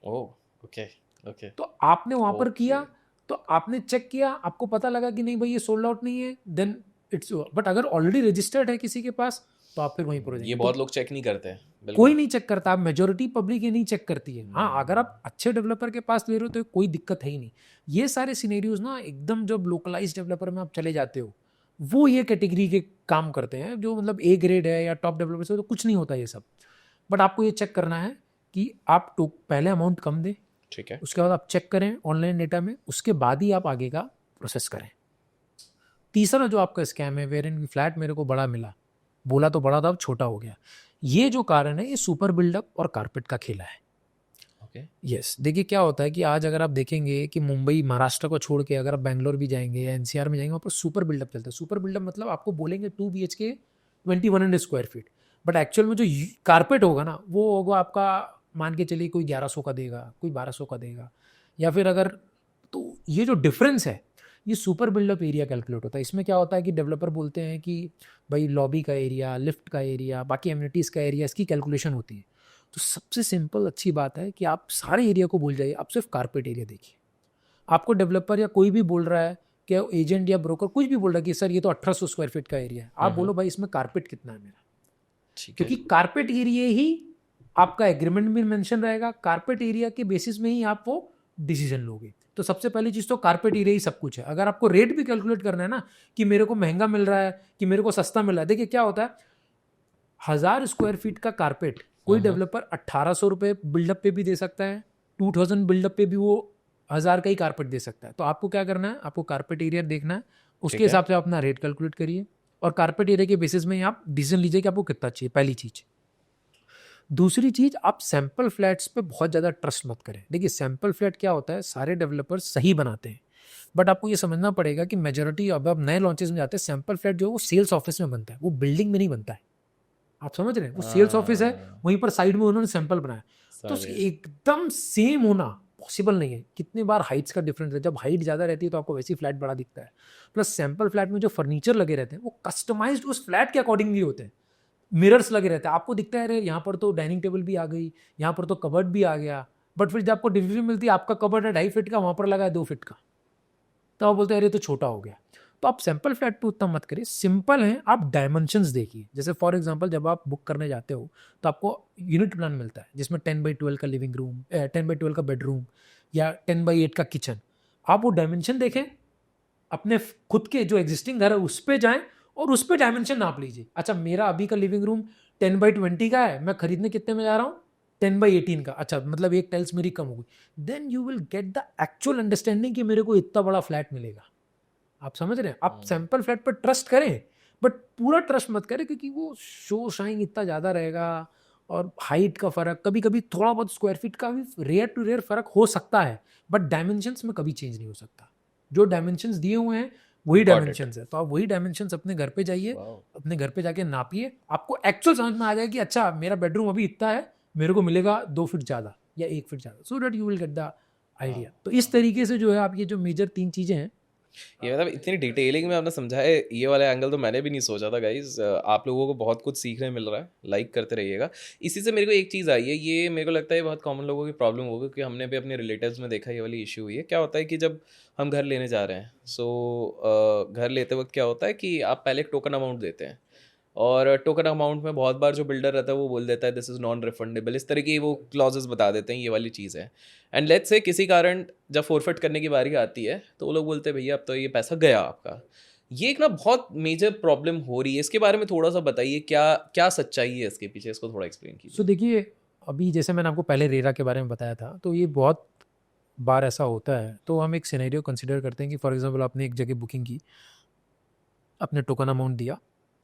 Speaker 2: ओह, ओके, ओके,
Speaker 1: तो आपने वहाँ पर
Speaker 2: ओके,
Speaker 1: किया, तो आपने चेक किया, आपको पता लगा कि नहीं भाई ये सोल्ड आउट नहीं है, देन इट्स। बट अगर ऑलरेडी रजिस्टर्ड है किसी के पास तो आप फिर वहीं पर हो
Speaker 2: ये
Speaker 1: जाएंगे।
Speaker 2: बहुत
Speaker 1: तो
Speaker 2: लोग चेक नहीं करते हैं,
Speaker 1: कोई
Speaker 2: बिल्कुल,
Speaker 1: नहीं चेक करता, आप मेजोरिटी पब्लिक ये नहीं चेक करती है। हाँ, अगर आप अच्छे डेवलपर के पास ले रहे हो तो कोई दिक्कत है ही नहीं। ये सारे सिनेरियोज ना एकदम जब लोकलाइज डेवलपर में आप चले जाते हो, वो ये कैटेगरी के काम करते हैं जो मतलब ए ग्रेड है या टॉप डेवलपर से, तो कुछ नहीं होता ये सब। बट आपको ये चेक करना है कि आप तो पहले अमाउंट कम दें,
Speaker 2: ठीक है,
Speaker 1: उसके बाद आप चेक करें ऑनलाइन डेटा में, उसके बाद ही आप आगे का प्रोसेस करें। तीसरा जो आपका स्कैम है, वेर इन फ्लैट मेरे को बड़ा मिला, बोला तो बड़ा था अब छोटा हो गया, ये जो कारण है ये सुपर बिल्डअप और कारपेट का खेला है।
Speaker 2: ओके,
Speaker 1: यस, देखिए क्या होता है कि आज अगर आप देखेंगे कि मुंबई महाराष्ट्र को छोड़ के अगर आप बैंगलोर भी जाएंगे या एनसीआर में जाएंगे, वहाँ पर सुपर बिल्डअप चलता है। सुपर बिल्डअप मतलब आपको बोलेंगे 2 BHK 2100 square feet, but actual में जो कारपेट होगा ना वो होगा आपका, मान के चलिए कोई 1100 का देगा, कोई 1200 का देगा, या फिर अगर, तो ये जो डिफरेंस है ये सुपर बिल्डअप एरिया कैलकुलेट होता है। इसमें क्या होता है कि डेवलपर बोलते हैं कि भाई लॉबी का एरिया, लिफ्ट का एरिया, बाकी एमिनिटीज़ का एरिया, इसकी कैलकुलेशन होती है। तो सबसे सिंपल अच्छी बात है कि आप सारे एरिया को भूल जाइए, आप सिर्फ कारपेट एरिया देखिए। आपको डेवलपर या कोई भी बोल रहा है कि एजेंट या ब्रोकर कुछ भी बोल रहा है कि सर ये तो 1800 स्क्वायर फीट का एरिया है, आप बोलो भाई इसमें कारपेट कितना है मेरा,
Speaker 2: ठीक है,
Speaker 1: क्योंकि कारपेट एरिया ही आपका एग्रीमेंट में मेंशन रहेगा, कारपेट एरिया के बेसिस में ही आप वो डिसीजन लोगे। तो सबसे पहली चीज़ तो कारपेट एरिया ही सब कुछ है। अगर आपको रेट भी कैलकुलेट करना है ना कि मेरे को महंगा मिल रहा है कि मेरे को सस्ता मिल रहा है, देखिए क्या होता है, 1000 स्क्वायर फीट का कारपेट कोई डेवलपर 1800 रुपये बिल्डअप पे भी दे सकता है, 2000 बिल्डअप पे भी वो 1000 का ही कारपेट दे सकता है। तो आपको क्या करना है, आपको कारपेट एरिया देखना है, उसके
Speaker 2: ठीक है,
Speaker 1: हिसाब से आप अपना रेट कैलकुलेट करिए और कारपेट एरिया के बेसिस में ही आप डिसीजन लीजिए कि आपको कितना चाहिए, पहली चीज़। दूसरी चीज़, आप सैम्पल फ्लैट्स पे बहुत ज़्यादा ट्रस्ट मत करें। देखिए सैम्पल फ्लैट क्या होता है, सारे डेवलपर्स सही बनाते हैं, बट आपको ये समझना पड़ेगा कि मेजोरिटी, अब आप नए लॉन्चेस में जाते हैं, सैम्पल फ्लैट जो है वो सेल्स ऑफिस में बनता है, वो बिल्डिंग में नहीं बनता है। आप समझ रहे हैं, वो सेल्स ऑफिस है, वहीं पर साइड में उन्होंने सैंपल बनाया। तो
Speaker 2: सारे
Speaker 1: एकदम सेम होना पॉसिबल नहीं है। कितनी बार हाइट्स का डिफरेंस है, जब हाइट ज़्यादा रहती है तो आपको वैसे ही फ्लैट बड़ा दिखता है। प्लस सैंपल फ्लैट में जो फर्नीचर लगे रहते हैं वो कस्टमाइज्ड उस फ्लैट के अकॉर्डिंगली होते हैं। मिरर्स लगे रहते हैं, आपको दिखता है अरे यहाँ पर तो डाइनिंग टेबल भी आ गई, यहाँ पर तो कबर्ड भी आ गया, बट फिर जब आपको डिलीवरी मिलती है आपका कबर्ड है 2.5 फीट का, वहाँ पर लगा है 2 फीट का, तो आप बोलते हैं अरे तो छोटा हो गया। तो आप सैंपल फ्लैट पे उतना मत करिए, सिंपल है, आप डायमेंशंस देखिए। जैसे फॉर एग्जांपल जब आप बुक करने जाते हो तो आपको यूनिट प्लान मिलता है जिसमें 10x12 का लिविंग रूम, 10x12 का बेडरूम या 10x8 का किचन। आप वो डायमेंशन देखें, अपने खुद के जो एग्जिस्टिंग घर है उस पर जाएं और उस पर डायमेंशन नाप लीजिए। अच्छा मेरा अभी का लिविंग रूम 10x20 का है, मैं खरीदने कितने में जा रहा हूँ, 10/18 का, अच्छा मतलब एक टाइल्स मेरी कम हो गई, then you will get the actual understanding कि मेरे को इतना बड़ा फ्लैट मिलेगा। आप समझ रहे हैं? आप सैंपल फ्लैट पर ट्रस्ट करें, बट पूरा ट्रस्ट मत करें, क्योंकि वो शो शाइन इतना ज़्यादा रहेगा, और हाइट का फ़र्क, कभी कभी थोड़ा बहुत स्क्वायर फीट का भी रेयर टू रेयर फ़र्क हो सकता है, बट डायमेंशंस में कभी चेंज नहीं हो सकता। जो डायमेंशंस दिए हुए हैं वही
Speaker 2: गॉट इट।
Speaker 1: डायमेंशंस है, तो आप वही डायमेंशंस अपने घर पे जाइए,
Speaker 2: वाओ।
Speaker 1: अपने घर पे जाके नापिए, आपको एक्चुअल समझ में आ जाएगा कि अच्छा मेरा बेडरूम अभी इतना है, मेरे को मिलेगा 2 फीट ज़्यादा या 1 फीट ज़्यादा, so that you will get the idea. तो इस तरीके से जो है आप ये जो मेजर 3 चीज़ें हैं,
Speaker 2: ये मतलब इतनी डिटेलिंग में आपने समझाया, ये वाला एंगल तो मैंने भी नहीं सोचा था गाइज। आप लोगों को बहुत कुछ सीखने मिल रहा है, लाइक करते रहिएगा। इसी से मेरे को एक चीज़ आई है, ये मेरे को लगता है बहुत कॉमन लोगों की प्रॉब्लम होगी, क्योंकि हमने भी अपने रिलेटिव्स में देखा ये वाली इशू हुई है। क्या होता है कि जब हम घर लेने जा रहे हैं, सो घर लेते वक्त क्या होता है कि आप पहले एक टोकन अमाउंट देते हैं, और टोकन अमाउंट में बहुत बार जो बिल्डर रहता है वो बोल देता है दिस इज़ नॉन रिफंडेबल, इस तरह की वो क्लॉजेस बता देते हैं, ये वाली चीज़ है। एंड लेट्स से किसी कारण जब फोरफिट करने की बारी आती है तो वो लोग बोलते हैं भैया अब तो ये पैसा गया आपका। ये एक ना बहुत मेजर प्रॉब्लम हो रही है, इसके बारे में थोड़ा सा बताइए, क्या क्या सच्चाई है इसके पीछे, इसको थोड़ा एक्सप्लेन
Speaker 1: सो
Speaker 2: कीजिए।
Speaker 1: देखिए, अभी जैसे मैंने आपको पहले रेरा के बारे में बताया था, तो ये बहुत बार ऐसा होता है। तो हम एक सिनेरियो कंसिडर करते हैं कि फॉर एग्जांपल आपने एक जगह बुकिंग की, आपने टोकन अमाउंट दिया,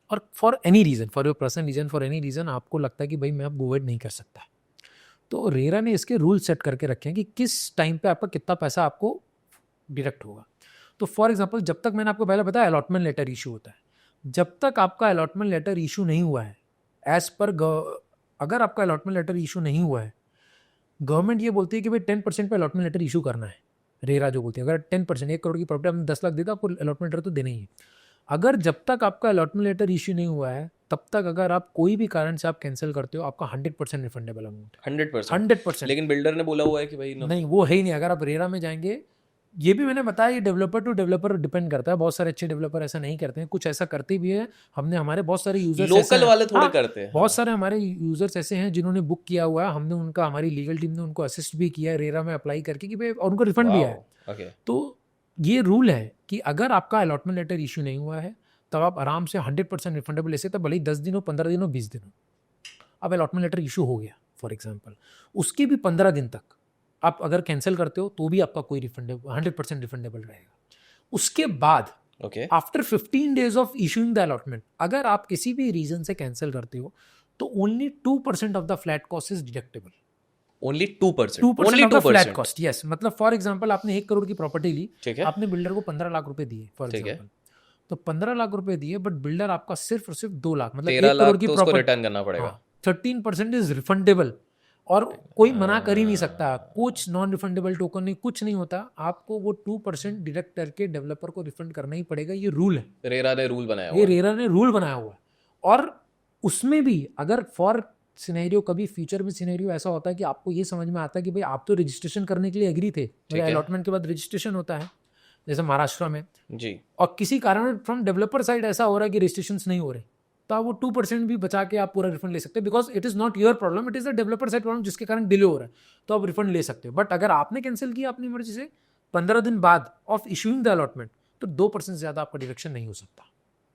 Speaker 1: और for any reason, for your personal reason, for any reason आपको लगता है कि भाई मैं अब गो अहेड नहीं कर सकता, तो रेरा ने इसके रूल सेट करके रखे हैं कि किस टाइम पे आपका कितना पैसा आपको डिडक्ट होगा। तो फॉर एग्जांपल, जब तक मैंने आपको पहले बताया अलॉटमेंट लेटर इशू होता है, जब तक आपका अलॉटमेंट लेटर इशू नहीं हुआ है, एज पर अगर आपका अलॉटमेंट लेटर इशू नहीं हुआ है, गवर्नमेंट ये बोलती है कि भाई 10% पे अलॉटमेंट लेटर इशू करना है। रेरा जो बोलती है, अगर 10%, 1 करोड़ की प्रॉपर्टी आपने 10 लाख देता, आपको अलॉटमेंट लेटर तो देना ही है। अगर जब तक आपका अलॉटमेंट लेटर इशू नहीं हुआ है, तब तक अगर आप कोई भी कारण से आप कैंसिल करते हो, आपका 100% रिफंडेबल अमाउंट है।
Speaker 2: 100%।
Speaker 1: 100%।
Speaker 2: लेकिन बिल्डर ने बोला हुआ है कि भाई ना।
Speaker 1: नहीं, वो है ही नहीं। अगर आप रेरा में जाएंगे, ये भी मैंने बताया, ये डेवलपर टू डेवलपर डिपेंड करता है। बहुत सारे अच्छे डेवलपर ऐसा नहीं करते हैं, कुछ ऐसा करते भी है। हमने, हमारे बहुत सारे यूजर्स ऐसे
Speaker 2: लोकल
Speaker 1: हैं,
Speaker 2: वाले थोड़े
Speaker 1: हाँ,
Speaker 2: करते हैं,
Speaker 1: बहुत
Speaker 2: हाँ।
Speaker 1: सारे हमारे यूजर्स ऐसे हैं जिन्होंने बुक किया हुआ है, हमने उनका, हमारी लीगल टीम ने उनको असिस्ट भी किया है रेरा में अप्लाई करके कि भाई, और उनको रिफंड भी आया
Speaker 2: वाओ।
Speaker 1: है।
Speaker 2: ओके।
Speaker 1: तो ये रूल है कि अगर आपका अलॉटमेंट लेटर इशू नहीं हुआ है, तब आप आराम से 100% रिफंडेबल ले सकते हैं, भले ही 10 दिन हो, 15 दिन हो, 20 दिन हो। अब अलॉटमेंट लेटर इशू हो गया फॉर एग्जाम्पल, उसके भी 15 दिन तक आप अगर कैंसिल करते हो तो भी आपका कोई रिफंडेबल, 100% रिफंडेबल रहेगा। उसके बाद
Speaker 2: okay.
Speaker 1: After 15 days of issuing the allotment, अगर आप किसी भी रीजन से कैंसिल करते हो, तो only 2% of the flat cost is deductible.
Speaker 2: Only 2%,
Speaker 1: 2%
Speaker 2: only
Speaker 1: of the flat
Speaker 2: 2%।
Speaker 1: Cost, yes. मतलब फॉर एग्जाम्पल, आपने 1 करोड़ की प्रॉपर्टी ली,
Speaker 2: ठीक है।
Speaker 1: आपने बिल्डर को 15 लाख रुपए दिए फॉर
Speaker 2: ठीक है।
Speaker 1: एग्जाम्पल, तो 15 लाख रुपए दिए, बट बिल्डर आपका सिर्फ और सिर्फ 2 लाख, मतलब
Speaker 2: 13
Speaker 1: 1 करोड़
Speaker 2: लाख
Speaker 1: की
Speaker 2: तो उसको
Speaker 1: प्रॉपर्टी,
Speaker 2: रिटर्न करना
Speaker 1: हाँ,
Speaker 2: पड़ेगा।
Speaker 1: 13% इज रिफंडेबल। और कोई मना कर ही नहीं सकता, कुछ नॉन रिफंडेबल टोकन नहीं, कुछ नहीं होता, आपको वो 2% डिडक्ट करके डेवलपर को रिफंड करना ही पड़ेगा। ये रूल है,
Speaker 2: रेरा ने रूल बनाया
Speaker 1: ये
Speaker 2: हुआ है।
Speaker 1: रेरा ने रूल बनाया हुआ है। और उसमें भी अगर फॉर सिनेरियो, कभी फ्यूचर में सिनेरियो ऐसा होता है कि आपको ये समझ में आता है कि भाई आप तो रजिस्ट्रेशन करने के लिए एग्री थे,
Speaker 2: ठीक है।
Speaker 1: अलॉटमेंट के बाद रजिस्ट्रेशन होता है, जैसे महाराष्ट्र में,
Speaker 2: जी।
Speaker 1: और किसी कारण फ्रॉम डेवलपर साइड ऐसा हो रहा है कि रजिस्ट्रेशन नहीं हो रहे, तो आप वो 2% भी बचा के आप पूरा रिफंड ले सकते हैं, because it is not your problem, it is the developer side problem, जिसके कारण डिले हो रहा है, तो आप रिफंड ले सकते हो। बट अगर आपने कैंसिल किया अपनी मर्जी से 15 दिन बाद ऑफ इशूइंग द अलॉटमेंट, तो 2% से ज़्यादा आपका डिडक्शन नहीं हो सकता।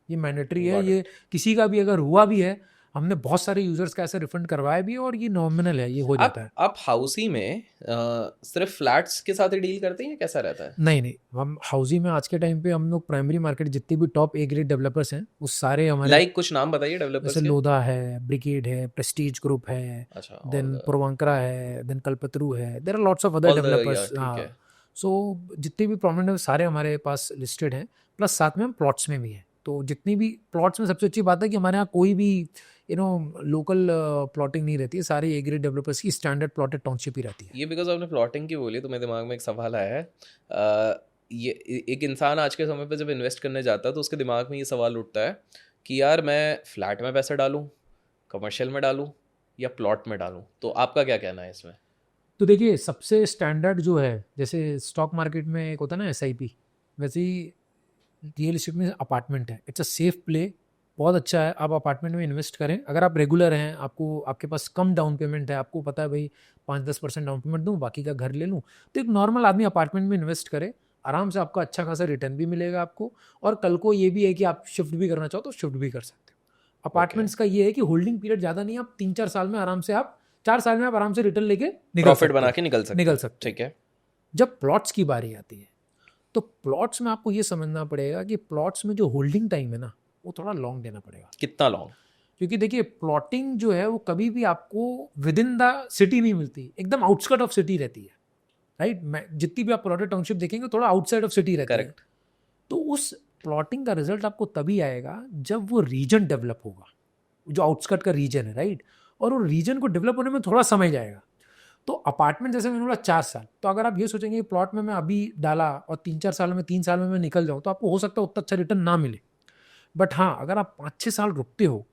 Speaker 1: ये मैंडेटरी है,
Speaker 2: Got
Speaker 1: ये किसी का भी अगर हुआ भी है, हमने बहुत सारे यूजर्स का ऐसा रिफंड करवाया भी है, और ये नॉमिनल है, ये हो जाता है।
Speaker 2: आप हाउसी में सिर्फ फ्लैट्स के साथ ही डील करते हैं या कैसा रहता है?
Speaker 1: नहीं नहीं, हम हाउसी में आज के टाइम पे हम लोग प्राइमरी मार्केट, जितनी भी टॉप ए ग्रेड डेवलपर्स हैं, वो सारे हमारे,
Speaker 2: लाइक कुछ नाम बताइए डेवलपर्स
Speaker 1: जैसे
Speaker 2: के।
Speaker 1: लोधा है, ब्रिगेड है, प्रेस्टीज ग्रुप है,
Speaker 2: अच्छा,
Speaker 1: देन पूर्वांकरा है, देन कल्पतरू है, there are lots of other
Speaker 2: all the या
Speaker 1: डेवलपर्स।
Speaker 2: ठीक
Speaker 1: हाँ,
Speaker 2: है।
Speaker 1: सो जितने भी प्रोमिनेंट है सारे हमारे पास लिस्टेड हैं, प्लस साथ में हम प्लॉट्स में भी हैं। तो जितनी भी प्लॉट्स में, सबसे अच्छी बात है कि हमारे यहाँ कोई भी लोकल प्लॉटिंग नहीं रहती है, सारी ए ग्रेड डेवलपर्स की स्टैंडर्ड प्लॉटेड टाउनशिप ही रहती है।
Speaker 2: ये बिकॉज आपने प्लॉटिंग की बोली तो मेरे दिमाग में एक सवाल आया है। ये एक इंसान आज के समय पे जब इन्वेस्ट करने जाता है तो उसके दिमाग में ये सवाल उठता है कि यार मैं फ्लैट में पैसे डालूं, कमर्शियल में डालूं या प्लॉट में डालूं, तो आपका क्या कहना है इसमें?
Speaker 1: तो देखिए, सबसे स्टैंडर्ड जो है, जैसे स्टॉक मार्केट में एक होता है ना SIP, वैसे ही रियल इस्टेट में अपार्टमेंट है। इट्स अ सेफ प्ले, बहुत अच्छा है। आप अपार्टमेंट में इन्वेस्ट करें, अगर आप रेगुलर हैं, आपको, आपके पास कम डाउन पेमेंट है, आपको पता है भाई 5-10% डाउन पेमेंट दूँ, बाकी का घर ले लूँ, तो एक नॉर्मल आदमी अपार्टमेंट में इन्वेस्ट करे, आराम से आपका अच्छा खासा रिटर्न भी मिलेगा आपको। और कल को ये भी है कि आप शिफ्ट भी करना चाहो तो शिफ्ट भी कर सकते हो।
Speaker 2: ओके।
Speaker 1: अपार्टमेंट्स का ये है कि होल्डिंग पीरियड ज़्यादा नहीं है, आप 3-4 साल में आराम से आप 4 साल में आप आराम से रिटर्न लेके निकल
Speaker 2: प्रॉफिट
Speaker 1: सकते
Speaker 2: बना
Speaker 1: हैं,
Speaker 2: के निकल सकते
Speaker 1: निकल
Speaker 2: हैं।
Speaker 1: सकते हैं।
Speaker 2: ठीक है।
Speaker 1: जब प्लॉट्स की बारी आती है तो प्लॉट्स में आपको ये समझना पड़ेगा कि प्लॉट्स में जो होल्डिंग टाइम है ना वो थोड़ा लॉन्ग देना पड़ेगा,
Speaker 2: कितना लॉन्ग?
Speaker 1: क्योंकि देखिए प्लॉटिंग जो है वो कभी भी आपको विद इन द सिटी नहीं मिलती, एकदम आउटस्कर्ट ऑफ सिटी रहती है, राइट। जितनी भी आप प्लॉटेड टाउनशिप देखेंगे थोड़ा आउटसाइड ऑफ सिटी रहती है।
Speaker 2: करेक्ट।
Speaker 1: तो उस प्लॉटिंग का रिजल्ट आपको तभी आएगा जब वो रीजन डेवलप होगा, जो आउटस्कर्ट का रीजन है, राइट। और वो रीजन को डेवलप होने में थोड़ा समय जाएगा। तो अपार्टमेंट जैसे मैंने बोला 4 साल, तो अगर आप ये सोचेंगे प्लॉट में मैं अभी डाला और 3-4 साल में 3 साल में मैं निकल जाऊँ, तो आपको हो सकता है उतना अच्छा रिटर्न ना मिले। बट हाँ, अगर आप 5-6 साल रुकते हो,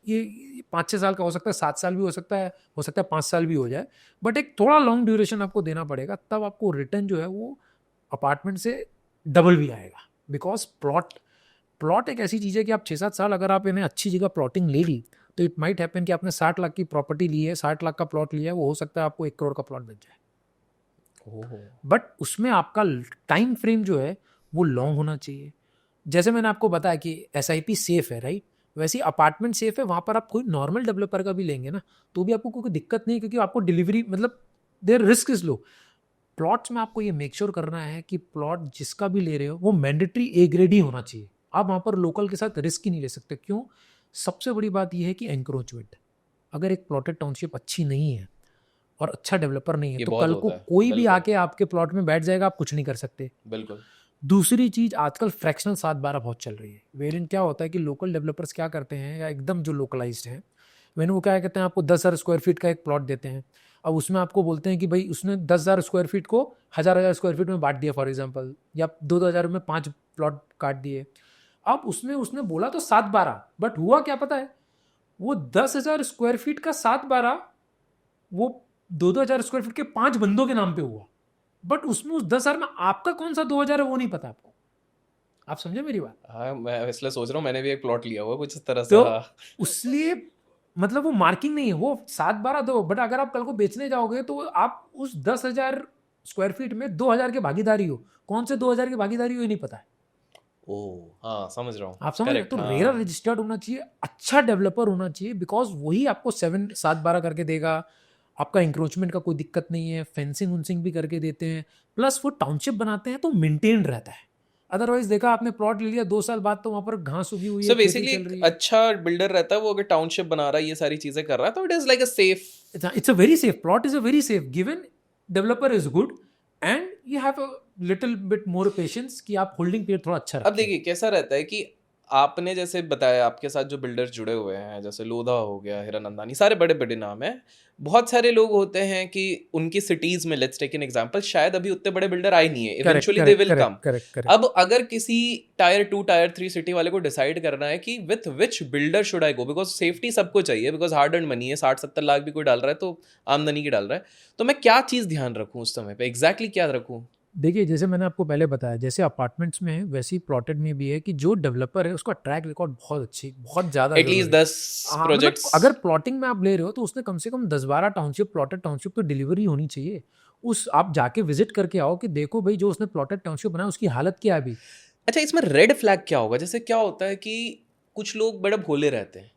Speaker 1: ये 5-6 साल का हो सकता है, 7 साल भी हो सकता है 5 साल भी हो जाए, बट एक थोड़ा लॉन्ग ड्यूरेशन आपको देना पड़ेगा, तब आपको रिटर्न जो है वो अपार्टमेंट से डबल भी आएगा। बिकॉज प्लॉट एक ऐसी चीज़ है कि आप 6-7 साल अगर आप इन्हें अच्छी जगह प्लॉटिंग ले ली, तो इट माइट हैपन कि आपने 60 लाख की प्रॉपर्टी ली है, 60 लाख का प्लॉट लिया है, वो हो सकता है आपको 1 करोड़ का प्लॉट बन जाए। बट उसमें आपका टाइम फ्रेम जो है वो लॉन्ग होना चाहिए। जैसे मैंने आपको बताया कि SIP सेफ है, राइट, वैसे ही अपार्टमेंट सेफ है। वहाँ पर आप कोई नॉर्मल डेवलपर का भी लेंगे ना तो भी आपको कोई दिक्कत नहीं है, क्योंकि आपको डिलीवरी मतलब there risk is low. Plots में आपको ये मेक श्योर करना है कि प्लॉट जिसका भी ले रहे हो वो मैंडेटरी A ग्रेड ही होना चाहिए। आप वहाँ पर लोकल के साथ रिस्क ही नहीं ले सकते। क्यों? सबसे बड़ी बात यह है कि एंक्रोचमेंट। अगर एक प्लॉटेड टाउनशिप अच्छी नहीं है और अच्छा डेवलपर नहीं है
Speaker 2: ये
Speaker 1: तो
Speaker 2: बहुत
Speaker 1: कल को
Speaker 2: होता है।
Speaker 1: कोई भी
Speaker 2: बिल्कुल।
Speaker 1: आके आपके प्लॉट में बैठ जाएगा, आप कुछ नहीं कर सकते।
Speaker 2: बिल्कुल।
Speaker 1: दूसरी चीज, आजकल फ्रैक्शनल 7/12 बहुत चल रही है। वेरिएंट क्या होता है कि लोकल डेवलपर्स क्या करते हैं, या एकदम जो लोकलाइज्ड हैं, वो क्या कहते हैं, आपको 10,000 स्क्वायर फीट का एक प्लॉट देते हैं। अब उसमें आपको बोलते हैं कि भाई उसने 10,000 स्क्वायर फीट को 1,000 स्क्वायर फीट में बांट दिया फॉर एग्जाम्पल, या 2-2 हज़ार में 5 प्लॉट काट दिए। अब उसमें उसने बोला तो 7/12, बट हुआ क्या पता है, वो 10,000 स्क्वायर फीट का 7/12 वो 2-2 हज़ार स्क्वायर फीट के 5 बंदों के नाम पे हुआ। बट उसमें उस 10,000 में आपका कौन सा 2,000 है वो नहीं पता आपको। आप समझे मेरी बात?
Speaker 2: हाँ, मैं इसलिए सोच रहा हूँ, मैंने भी एक प्लॉट लिया हुआ कुछ इस तरह से।
Speaker 1: तो
Speaker 2: हाँ।
Speaker 1: उसलिए मतलब वो मार्किंग नहीं है, वो 7/12 दो, बट अगर आप कल को बेचने जाओगे तो आप उस 10,000 स्क्वायर फीट में 2,000 के भागीदारी हो। कौन से 2,000 की भागीदारी हो ये नहीं पता है।
Speaker 2: ओह हाँ, समझ रहा हूँ।
Speaker 1: आप समझ रहे हैं?
Speaker 2: करेक्ट।
Speaker 1: तो रेरा
Speaker 2: हाँ।
Speaker 1: रजिस्टर्ड होना चाहिए, अच्छा डेवलपर होना चाहिए, बिकॉज वही आपको 7/12 करके देगा। आपका इंक्रोचमेंट का कोई दिक्कत नहीं है, फेंसिंग उनसिंग भी करके देते हैं, प्लस वो टाउनशिप बनाते हैं तो मेंटेन रहता है। अदरवाइज देखा आपने प्लॉट ले लिया 2 साल बाद तो वहाँ पर घास उगी हुई है,
Speaker 2: सो
Speaker 1: खेती
Speaker 2: बेसिकली
Speaker 1: चल
Speaker 2: एक
Speaker 1: रही है।
Speaker 2: अच्छा बिल्डर रहता है वो, अगर टाउनशिप बना रहा है, ये सारी चीजें कर रहा है, तो it is like a safe.
Speaker 1: It's a very safe plot, is a very safe given developer is good and you have a little bit more patience कि आप होल्डिंग पीरियड थोड़ा अच्छा
Speaker 2: अब
Speaker 1: रखें।
Speaker 2: देखिए कैसा रहता है कि आपने जैसे बताया आपके साथ जो बिल्डर जुड़े हुए हैं, जैसे लोधा हो गया, हिरानंदानी, सारे बड़े बड़े नाम हैं। बहुत सारे लोग होते हैं कि उनकी सिटीज में, लेट्स टेक एन एग्जांपल, शायद अभी उतने बड़े बिल्डर आए नहीं है,
Speaker 1: correct
Speaker 2: eventually they
Speaker 1: correct
Speaker 2: will come.
Speaker 1: Correct correct.
Speaker 2: अब अगर किसी टायर 2 टायर 3 सिटी वाले को डिसाइड करना है कि with which builder should I go, because safety सबको चाहिए, बिकॉज हार्ड अर्न मनी है, 60-70 लाख भी कोई डाल रहा है तो आमदनी की डाल रहा है, तो मैं क्या चीज़ ध्यान रखूँ उस समय पे, एग्जैक्टली क्या रखूँ?
Speaker 1: देखिए जैसे मैंने आपको पहले बताया, जैसे अपार्टमेंट्स में है वैसे ही प्लॉटेड में भी है कि जो डेवलपर है उसका ट्रैक रिकॉर्ड बहुत अच्छी, बहुत ज़्यादा
Speaker 2: एटलीस्ट
Speaker 1: जरूरी है।
Speaker 2: 10
Speaker 1: हाँ मतलब
Speaker 2: प्रोजेक्ट्स।
Speaker 1: अगर प्लॉटिंग में आप ले रहे हो तो उसने कम से कम 10-12 टाउनशिप, प्लॉटेड टाउनशिप तो डिलीवरी होनी चाहिए। उस आप जाके विजिट करके आओ कि देखो भाई जो उसने प्लॉटेड टाउनशिप बनाया उसकी हालत क्या है अभी।
Speaker 2: अच्छा, इसमें रेड फ्लैग क्या होगा? जैसे क्या होता है कि कुछ लोग बड़े भोले रहते हैं,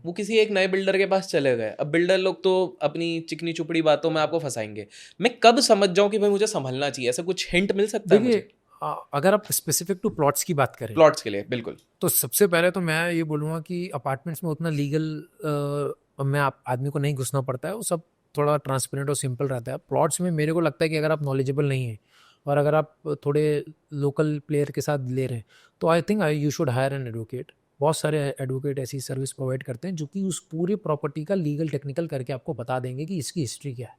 Speaker 2: वो किसी एक नए बिल्डर के पास चले गए। अब बिल्डर लोग तो अपनी चिकनी चुपड़ी बातों में आपको फंसाएंगे। मैं कब समझ जाऊं कि भाई मुझे संभलना चाहिए? ऐसा कुछ हिंट मिल सकता है मुझे?
Speaker 1: देखिए अगर आप स्पेसिफिक टू प्लॉट्स की बात करें
Speaker 2: प्लॉट्स के लिए बिल्कुल।
Speaker 1: तो सबसे पहले तो मैं ये बोलूँगा कि अपार्टमेंट्स में उतना लीगल में आप आदमी को नहीं घुसना पड़ता है, वो सब थोड़ा ट्रांसपेरेंट और सिंपल रहता है। प्लॉट्स में मेरे को लगता है कि अगर आप नॉलेजेबल नहीं हैं और अगर आप थोड़े लोकल प्लेयर के साथ ले रहे हैं तो I think you should hire an advocate. बहुत सारे एडवोकेट ऐसी सर्विस प्रोवाइड करते हैं जो कि उस पूरे प्रॉपर्टी का लीगल टेक्निकल करके आपको बता देंगे कि इसकी हिस्ट्री क्या है।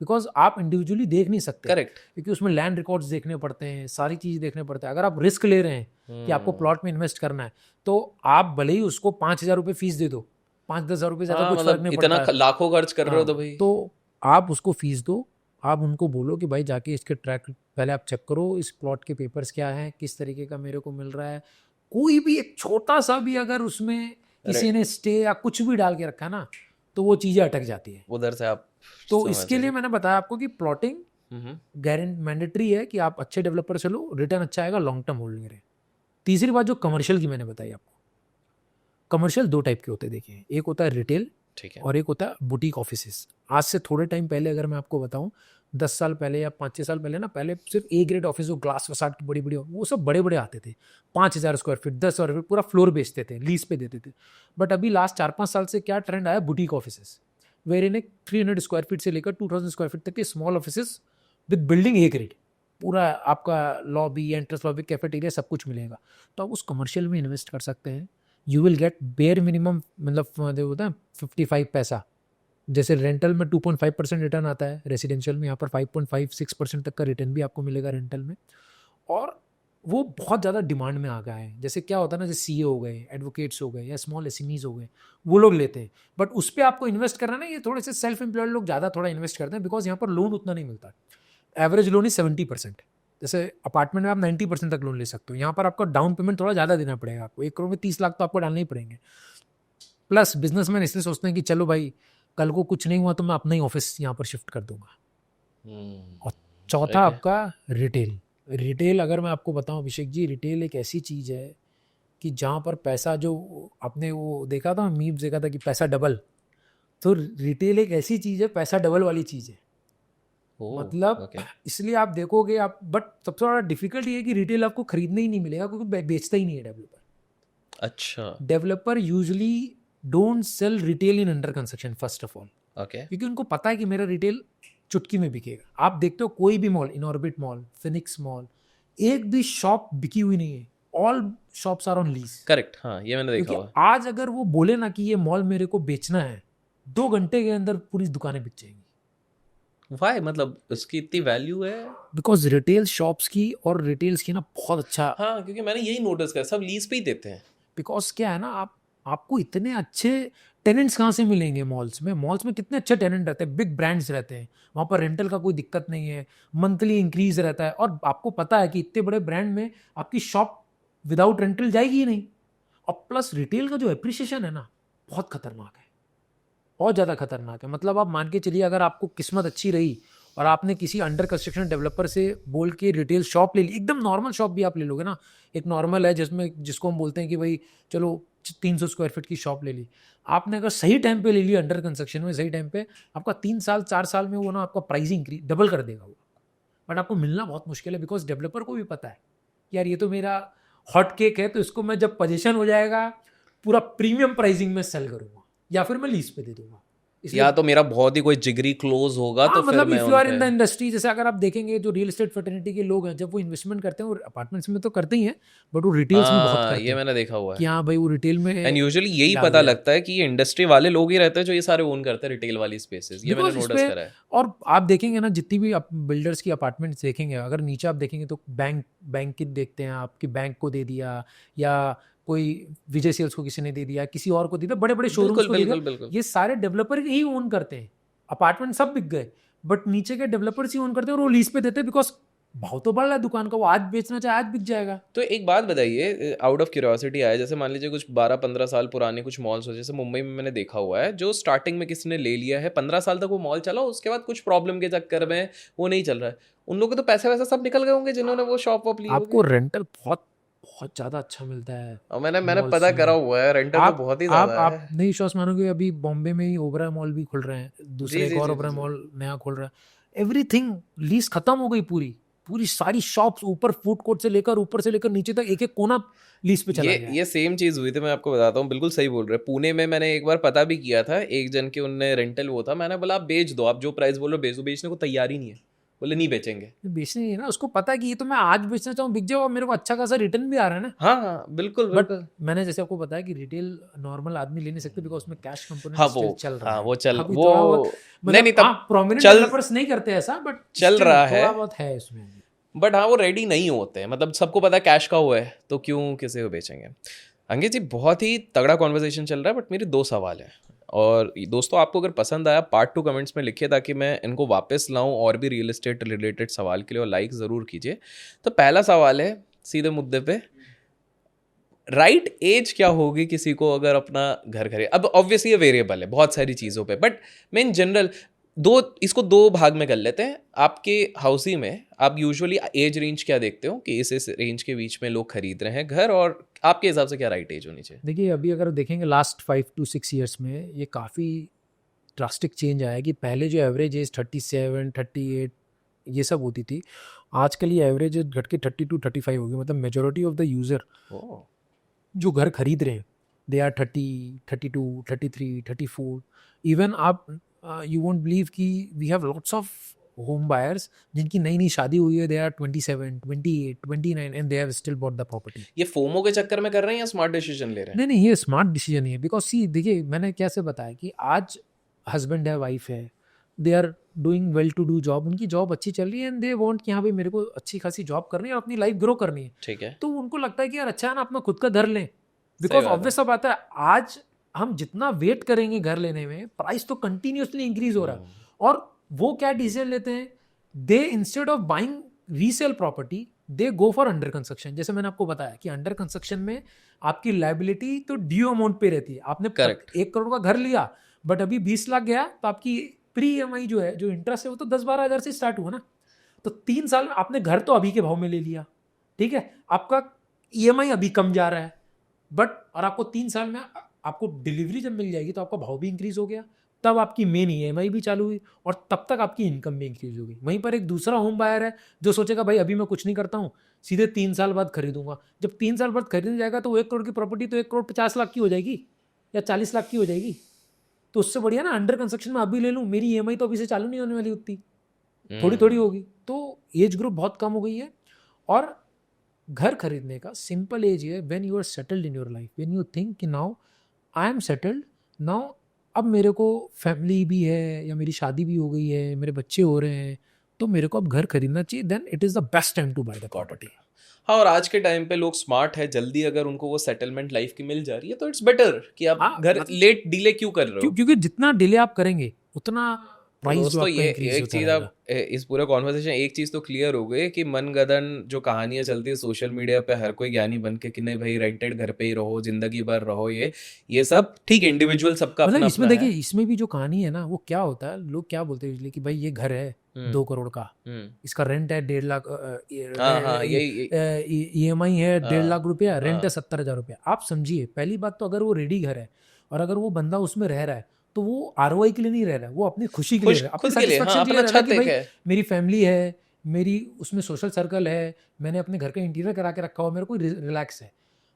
Speaker 1: बिकॉज आप इंडिविजुअली देख नहीं सकते,
Speaker 2: करेक्ट।
Speaker 1: क्योंकि उसमें लैंड रिकॉर्ड्स देखने पड़ते हैं, सारी चीज़ देखने पड़ते हैं। अगर आप रिस्क ले रहे हैं कि आपको प्लॉट में इन्वेस्ट करना है तो आप भले ही उसको 5,000 रुपये फीस दे दो, 5-10 हज़ार रुपये ज़्यादा
Speaker 2: हाँ,
Speaker 1: कुछ फर्क
Speaker 2: मतलब
Speaker 1: नहीं
Speaker 2: इतना
Speaker 1: पड़ता है।
Speaker 2: लाखों खर्च कर रहे हो
Speaker 1: हाँ,
Speaker 2: तो भाई।
Speaker 1: तो आप उसको फीस दो, आप उनको बोलो कि भाई जाके इसके ट्रैक पहले आप चेक करो, इस प्लॉट के पेपर्स क्या हैं, किस तरीके का मेरे को मिल रहा है। कोई भी एक छोटा सा भी अगर उसमें किसी ने स्टे या कुछ भी डाल के रखा ना तो वो चीज़ें अटक जाती है।
Speaker 2: उधर से आप
Speaker 1: तो
Speaker 2: समझ
Speaker 1: इसके लिए
Speaker 2: जाइए।
Speaker 1: मैंने बताया आपको कि प्लॉटिंग गारंटी मैंडेटरी है कि आप अच्छे डेवलपर से लो, रिटर्न अच्छा आएगा, लॉन्ग टर्म होल्डिंग रहे। तीसरी बात जो कमर्शियल की मैंने बताई आपको, कमर्शियल 2 टाइप के होते हैं। देखिए, एक होता है रिटेल,
Speaker 2: ठीक है।
Speaker 1: और एक होता है बुटीक ऑफिसेस। आज से थोड़े टाइम पहले अगर मैं आपको बताऊं, 10 साल पहले या 5-6 साल पहले ना, पहले सिर्फ ए ग्रेड ऑफिस, जो ग्लास फसाड की बड़ी बड़ी, वो सब बड़े बड़े आते थे, 5,000 स्क्वायर फीट, 10,000 फीट, पूरा फ्लोर बेचते थे, लीज पे देते थे। बट अभी लास्ट 4-5 साल से क्या ट्रेंड आया, boutique offices, where in 300 square feet से लेकर 2,000 स्क्वायर फीट तक के small offices with building A grade, पूरा आपका लॉबी, एंट्रेंस लॉबी, कैफेटेरिया, सब कुछ मिलेगा। तो आप उस कमर्शियल में इन्वेस्ट कर सकते हैं। You will gate bare minimum, मतलब जो होता है 55 पैसा। जैसे रेंटल में 2.5% रिटर्न आता है, रेसिडेंशियल में यहाँ पर 5.56% तक का रिटर्न भी आपको मिलेगा रेंटल में। और वो बहुत ज़्यादा डिमांड में आ गया है। जैसे क्या होता है ना, जैसे सीए हो गए, एडवोकेट्स हो गए, या स्मॉल एसएमईज हो गए, वो लोग लेते हैं। बट उस पर आपको इन्वेस्ट करना ना, ये थोड़े से सेल्फ एम्प्लॉयड लोग ज़्यादा थोड़ा इन्वेस्ट करते हैं, बिकॉज यहाँ पर लोन उतना नहीं मिलता। एवरेज लोन ही 70%। जैसे अपार्टमेंट में आप 90% तक लोन ले सकते हो, यहाँ पर आपको डाउन पेमेंट थोड़ा ज़्यादा देना पड़ेगा। आपको 1 करोड़ में 30 लाख तो आपको डालने ही पड़ेंगे। प्लस बिजनेसमैन इसलिए सोचते हैं कि चलो भाई, कल को कुछ नहीं हुआ तो मैं अपना ही ऑफिस यहाँ पर शिफ्ट कर दूंगा। और चौथा
Speaker 2: ओके।
Speaker 1: आपका रिटेल। रिटेल अगर मैं आपको बताऊं अभिषेक जी, रिटेल एक ऐसी चीज़ है कि जहाँ पर पैसा, जो आपने वो देखा था, मीम्स देखा था कि पैसा डबल, तो रिटेल एक ऐसी चीज़ है, पैसा डबल वाली चीज़ है।
Speaker 2: ओह,
Speaker 1: मतलब
Speaker 2: ओके।
Speaker 1: इसलिए आप देखोगे आप, बट सबसे बड़ा डिफिकल्ट ये है कि रिटेल आपको खरीदने ही नहीं मिलेगा, क्योंकि बेचता ही नहीं है डेवलपर।
Speaker 2: अच्छा,
Speaker 1: developer usually don't sell retail in under construction first of all,
Speaker 2: okay.
Speaker 1: क्योंकि उनको पता है कि मेरा रिटेल चुटकी में बिकेगा। आप देखते हो कोई भी mall, Inorbit mall, Phoenix mall, एक भी शॉप बिकी हुई नहीं है। All shops are on lease.
Speaker 2: Correct, हाँ, ये मैंने देखा
Speaker 1: क्योंकि
Speaker 2: हुआ है।
Speaker 1: आज अगर वो बोले ना कि ये मॉल मेरे को बेचना है, 2 घंटे के अंदर पूरी दुकानें बिक जाएंगी।
Speaker 2: वाई, मतलब उसकी इतनी वैल्यू है?
Speaker 1: बिकॉज रिटेल शॉप्स की और रिटेल्स की ना बहुत अच्छा,
Speaker 2: हाँ, क्योंकि मैंने यही नोटिस किया, सब लीज पे ही देते हैं।
Speaker 1: बिकॉज क्या है ना, आपको इतने अच्छे टेनेंट्स कहाँ से मिलेंगे मॉल्स में? मॉल्स में कितने अच्छे टेनेंट रहते हैं, बिग ब्रांड्स रहते हैं, वहाँ पर रेंटल का कोई दिक्कत नहीं है, मंथली इंक्रीज रहता है। और आपको पता है कि इतने बड़े ब्रांड में आपकी शॉप विदाउट रेंटल जाएगी ही नहीं। और प्लस रिटेल का जो एप्रिसिएशन है ना, बहुत खतरनाक है, बहुत ज़्यादा खतरनाक है। मतलब आप मान के चलिए, अगर आपको किस्मत अच्छी रही और आपने किसी अंडर कंस्ट्रक्शन डेवलपर से बोल के रिटेल शॉप ले ली, एकदम नॉर्मल शॉप भी आप ले लोगे ना, एक नॉर्मल है जिसको हम बोलते हैं कि भाई चलो 300 स्क्वायर फीट की शॉप ले ली, आपने अगर सही टाइम पे ले ली, अंडर कंस्ट्रक्शन में सही टाइम पे, आपका 3 साल 4 साल में वो ना आपका प्राइस इंक्रीज डबल कर देगा वो। बट आपको मिलना बहुत मुश्किल है, बिकॉज डेवलपर को भी पता है कि यार ये तो मेरा हॉट केक है, तो इसको मैं जब पोजीशन हो जाएगा पूरा प्रीमियम प्राइसिंग में सेल करूंगा, या फिर मैं लीज पे दे दूंगा। इसलिए
Speaker 2: या तो मेरा बहुत ही कोई जिगरी क्लोज होगा तो
Speaker 1: हाँ,
Speaker 2: फिर
Speaker 1: मतलब
Speaker 2: मैं
Speaker 1: इफ यू
Speaker 2: उन
Speaker 1: आर इन
Speaker 2: पे।
Speaker 1: द इंडस्ट्री, जैसे अगर आप देखेंगे जो रियल एस्टेट फैटर्निटी के लोग हैं, जब वो इन्वेस्टमेंट करते हैं, वो अपार्टमेंट्स में तो करते ही हैं, बट वो रिटेल्स में बहुत
Speaker 2: हाँ,
Speaker 1: करते
Speaker 2: ये
Speaker 1: हैं
Speaker 2: मैंने देखा हुआ
Speaker 1: कि
Speaker 2: है।
Speaker 1: हाँ भाई वो रिटेल में
Speaker 2: एंड यूजुअली यही
Speaker 1: डाल
Speaker 2: पता
Speaker 1: दिया।
Speaker 2: लगता है कि ये इंडस्ट्री वाले लोग ही रहते हैं जो ये सारे ओन करते हैं रिटेल वाली स्पेसेस, ये मैंने
Speaker 1: बिकॉज इस
Speaker 2: नोटिस
Speaker 1: पे,
Speaker 2: करा है।
Speaker 1: और आप देखेंगे ना जितनी भी आप बिल्डर्स की अपार्टमेंट्स देखेंगे, अगर नीचे आप देखेंगे तो बैंक की देखते हैं आपकी, बैंक को दे दिया, या कोई विजय सेल्स को किसी ने दे दिया, किसी और को दे दिया, बड़े बड़े शोरूम्स
Speaker 2: बिल्कुल,
Speaker 1: को दे दिया।
Speaker 2: बिल्कुल, बिल्कुल।
Speaker 1: ये सारे डेवलपर ही ओन करते हैं। अपार्टमेंट सब बिक गए, बट नीचे के डेवलपर्स ही ओन करते हैं और वो लीज पे देते हैं, बिकॉज भाव तो बढ़ रहा है दुकान का, वो आज बेचना चाहे आज बिक जाएगा।
Speaker 2: तो एक बात बताइए, आउट ऑफ क्यूरियोसिटी आया, जैसे मान लीजिए कुछ 12-15 साल पुराने कुछ मॉल्स हो, जैसे मुंबई में मैंने देखा हुआ है, जो स्टार्टिंग में किसी ने ले लिया है, 15 साल तक वो मॉल चला, उसके बाद कुछ प्रॉब्लम के चक्कर में वो नहीं चल रहा है, उन लोगों के तो पैसे वैसे सब निकल गए होंगे जिन्होंने वो शॉप वॉप ली
Speaker 1: आपको
Speaker 2: होगी।
Speaker 1: रेंटल बहुत बहुत ज़्यादा अच्छा मिलता है
Speaker 2: और मैंने
Speaker 1: मॉल्स
Speaker 2: पता करा
Speaker 1: में।
Speaker 2: हुआ है, रेंटल तो
Speaker 1: आप
Speaker 2: बहुत ही
Speaker 1: आप
Speaker 2: ज़्यादा है।
Speaker 1: आप नहीं विश्वास मानोगे, अभी बॉम्बे में ही ओबरा मॉल भी खुल रहे हैं,
Speaker 2: जी,
Speaker 1: दूसरे एक
Speaker 2: जी,
Speaker 1: और
Speaker 2: जी, जी,
Speaker 1: ओबरा
Speaker 2: जी।
Speaker 1: मॉल नया खुल रहा है। एवरीथिंग लीज खत्म हो गई, पूरी पूरी सारी शॉप्स, ऊपर फूड कोर्ट से लेकर ऊपर से लेकर नीचे तक एक एक कोना लीज पे चला गया है।
Speaker 2: ये सेम चीज़ हुई थी, मैं आपको बताता हूँ, बिल्कुल सही बोल रहे हैं। पुणे में मैंने एक बार पता भी किया था, एक जन के उनने रेंटल वो था, मैंने बोला आप बेच दो, आप जो प्राइस बोलो बेच दो, बेचने को तैयार ही नहीं है, बोले नहीं बेचेंगे।
Speaker 1: बेचने नहीं है ना, उसको पता है कि ये तो मैं आज बेचना चाहूँ बिक जाए और मेरे को अच्छा खासा रिटर्न भी आ रहा है ना।
Speaker 2: हाँ, हाँ, बिल्कुल,
Speaker 1: बट
Speaker 2: बिल्कुल।
Speaker 1: मैंने जैसे आपको बताया कि रिटेल नॉर्मल आदमी ले नहीं सकते, बिकॉज उसमें कैश कंपोनेंट
Speaker 2: हाँ,
Speaker 1: स्टिल चल रहा
Speaker 2: हाँ,
Speaker 1: है।
Speaker 2: वो चल
Speaker 1: अभी
Speaker 2: वो
Speaker 1: थोड़ा बहुत,
Speaker 2: नहीं, नहीं,
Speaker 1: मतलब हाँ,
Speaker 2: तब
Speaker 1: प्रोमिनेंट
Speaker 2: चल
Speaker 1: डेवलपर्स नहीं करते ऐसा, बट
Speaker 2: चल
Speaker 1: स्टिल
Speaker 2: रहा है,
Speaker 1: थोड़ा बहुत है इसमें।
Speaker 2: बट हाँ, वो रेडी नहीं होते हैं, मतलब सबको पता है कैश का हुआ है, तो क्यों किसी को बेचेंगे। अंकित जी, बहुत ही तगड़ा कॉन्वर्सेशन चल रहा है, बट मेरे 2 सवाल हैं, और दोस्तों आपको अगर पसंद आया पार्ट 2 कमेंट्स में लिखिए, ताकि मैं इनको वापस लाऊं और भी रियल एस्टेट रिलेटेड सवाल के लिए, और लाइक ज़रूर कीजिए। तो पहला सवाल है सीधे मुद्दे पे, राइट एज क्या होगी किसी को अगर अपना घर खरीदे? अब ऑब्वियसली ये वेरिएबल है बहुत सारी चीज़ों पे, बट मैं इन जनरल इसको दो भाग में कर लेते हैं। आपके हाउसी में आप यूजुअली एज रेंज क्या देखते हो कि इस रेंज के बीच में लोग खरीद रहे हैं घर, और आपके हिसाब से क्या राइट एज होनी चाहिए?
Speaker 1: देखिए अभी अगर देखेंगे लास्ट 5 to 6 years में ये काफ़ी ड्रास्टिक चेंज आया है कि पहले जो एवरेज एज 37, 38 ये सब होती थी, आजकल ये एवरेज एज घट के 32, 35 हो गई। मतलब majority of the user
Speaker 2: oh,
Speaker 1: जो घर खरीद रहे हैं दे आर 30, 32, 33, 34। इवन आप यू वोंट बिलीव कि we have lots of home buyers जिनकी नई नई शादी हुई है, they are 27, 28, 29 and they have still bought the property.
Speaker 2: ये फोमो के चक्कर में कर रहे हैं या स्मार्ट डिसीजन ले रहे हैं?
Speaker 1: नहीं नहीं, ये स्मार्ट डिसीजन नहीं है। बिकॉज सी देखिए मैंने कैसे बताया कि आज हस्बैंड है, वाइफ है, they are doing well to do job, उनकी जॉब अच्छी चल रही है एंड दे वांट कि हाँ भाई मेरे को अच्छी खासी जॉब करनी है और अपनी लाइफ ग्रो करनी है।
Speaker 2: ठीक है,
Speaker 1: तो उनको लगता है कि यार अच्छा है ना अपना खुद का घर लें।
Speaker 2: सही
Speaker 1: बिकॉज
Speaker 2: बात है।
Speaker 1: ऑब्वियस सा बात है, आज हम जितना वेट करेंगे घर लेने में, प्राइस तो कंटिन्यूसली इंक्रीज हो रहा है। और वो क्या डिसीजन लेते हैं, they instead of buying resale property they go for under construction. जैसे मैंने आपको बताया कि अंडर कंस्ट्रक्शन में आपकी लाइबिलिटी तो ड्यू अमाउंट पे रहती है। आपने
Speaker 2: Correct.
Speaker 1: 1 करोड़ का घर लिया बट अभी 20 लाख गया तो आपकी प्री EMI जो है, जो इंटरेस्ट है, वो तो 10-12 हज़ार से स्टार्ट हुआ ना। तो 3 साल में आपने घर तो अभी के भाव में ले लिया, ठीक है, आपका EMI अभी कम जा रहा है, बट और आपको 3 साल में आपको डिलीवरी जब मिल जाएगी तो आपका भाव भी इंक्रीज हो गया, तब आपकी मेन EMI भी चालू हुई और तब तक आपकी इनकम भी इंक्रीज हो गई। वहीं पर एक दूसरा होम बायर है जो सोचेगा भाई अभी मैं कुछ नहीं करता हूँ, सीधे 3 साल बाद खरीदूंगा। जब 3 साल बाद खरीदने जाएगा तो वो 1 करोड़ की प्रॉपर्टी तो 1 करोड़ 50 लाख की हो जाएगी या 40 लाख की हो जाएगी। तो उससे बढ़िया ना अंडर कंस्ट्रक्शन में अभी ले लूँ, मेरी EMI तो अभी से चालू नहीं होने वाली उतनी, थोड़ी थोड़ी होगी। तो एज ग्रुप बहुत कम हो गई है। और घर खरीदने का सिंपल एज है when you are settled in your life, when you think कि now I am settled, now अब मेरे को फैमिली भी है या मेरी शादी भी हो गई है, मेरे बच्चे हो रहे हैं, तो मेरे को अब घर खरीदना चाहिए, then it is the best time to buy the property.
Speaker 2: हाँ, और आज के टाइम पे लोग स्मार्ट है, जल्दी अगर उनको वो सेटलमेंट लाइफ की मिल जा रही है तो इट्स बेटर कि आप
Speaker 1: हाँ
Speaker 2: घर
Speaker 1: मतलब
Speaker 2: लेट डिले क्यों कर रहे हो।
Speaker 1: क्योंकि जितना डिले आप करेंगे उतना
Speaker 2: तो
Speaker 1: प्राइस जो
Speaker 2: दोस्तों
Speaker 1: आपका
Speaker 2: ये
Speaker 1: इंक्रीज
Speaker 2: एक
Speaker 1: होता
Speaker 2: चीज़
Speaker 1: रहेगा।
Speaker 2: इस पूरे कॉन्वर्सेशन एक चीज़ तो क्लियर हो गई कि मनगढ़ंत जो कहानियाँ चलती है सोशल मीडिया पे, हर कोई ज्ञानी बन के कि नहीं भाई रेंटेड घर पे ही रहो, जिंदगी भर रहो, ये सब ठीक है, इंडिविजुअल सबका
Speaker 1: मतलब
Speaker 2: अपना
Speaker 1: इसमें
Speaker 2: अपना
Speaker 1: देखिए,
Speaker 2: है।
Speaker 1: इसमें भी जो कहानी है ना वो क्या होता है, लोग क्या बोलते हैं यूजली कि भाई ये घर है
Speaker 2: हम्म
Speaker 1: 2 करोड़ का,
Speaker 2: हम्म
Speaker 1: इसका रेंट है 1.5 लाख,
Speaker 2: हाँ हाँ यही
Speaker 1: EMI है
Speaker 2: हाँ
Speaker 1: 1.5 लाख रुपया, रेंट है
Speaker 2: हाँ
Speaker 1: 70,000 रुपया। आप समझिए पहली बात तो अगर वो रेडी घर है और अगर वो बंदा उसमें रह रहा है तो वो ROI के लिए नहीं रह रहा है, वो अपनी खुशी के लिए
Speaker 2: खुश
Speaker 1: रह रहा है, अपनी
Speaker 2: खुद के लिए, हाँ
Speaker 1: सेटिस्फेक्शन के लिए
Speaker 2: अपना
Speaker 1: रह रहा है
Speaker 2: छत
Speaker 1: कि
Speaker 2: एक
Speaker 1: भाई
Speaker 2: है।
Speaker 1: मेरी फैमिली है, मेरी उसमें सोशल सर्कल है, मैंने अपने घर का इंटीरियर करा के रखा हुआ, मेरे को रिलैक्स है।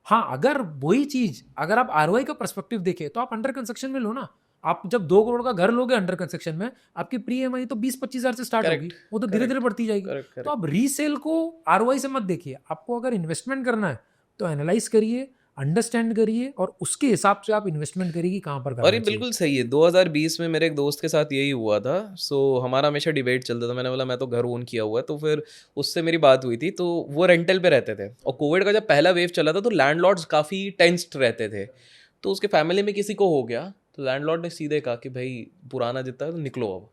Speaker 1: हाँ, अगर वही चीज अगर आप ROI का पर्सपेक्टिव देखें तो आप अंडर कंस्ट्रक्शन में लो ना। आप जब 2 करोड़ का घर लोगे अंडर कंस्ट्रक्शन में, आपकी प्री EMI तो 20-25 हज़ार से स्टार्ट होगी,
Speaker 2: करेक्ट
Speaker 1: वो तो धीरे धीरे
Speaker 2: करेक्ट
Speaker 1: बढ़ती जाएगी।
Speaker 2: करेक्ट
Speaker 1: तो
Speaker 2: करेक्ट।
Speaker 1: आप रीसेल को ROI से मत देखिए, आपको अगर इन्वेस्टमेंट करना है तो एनालाइज करिए, अंडरस्टैंड करिए और उसके हिसाब से आप इन्वेस्टमेंट करिए कि कहाँ पर
Speaker 2: और ये
Speaker 1: करना चाहिए।
Speaker 2: बिल्कुल सही है, 2020 में मेरे एक दोस्त के साथ यही हुआ था। सो हमारा हमेशा डिबेट चलता था, मैंने बोला मैं तो घर ओन किया हुआ है, तो फिर उससे मेरी बात हुई थी, तो वो रेंटल पे रहते थे और कोविड का जब पहला वेव चला था तो लैंडलॉर्ड्स काफ़ी टेंस्ड रहते थे। तो उसके फैमिली में किसी को हो गया तो लैंडलॉर्ड ने सीधे कहा कि भाई पुराना जितना है तो निकलो अब।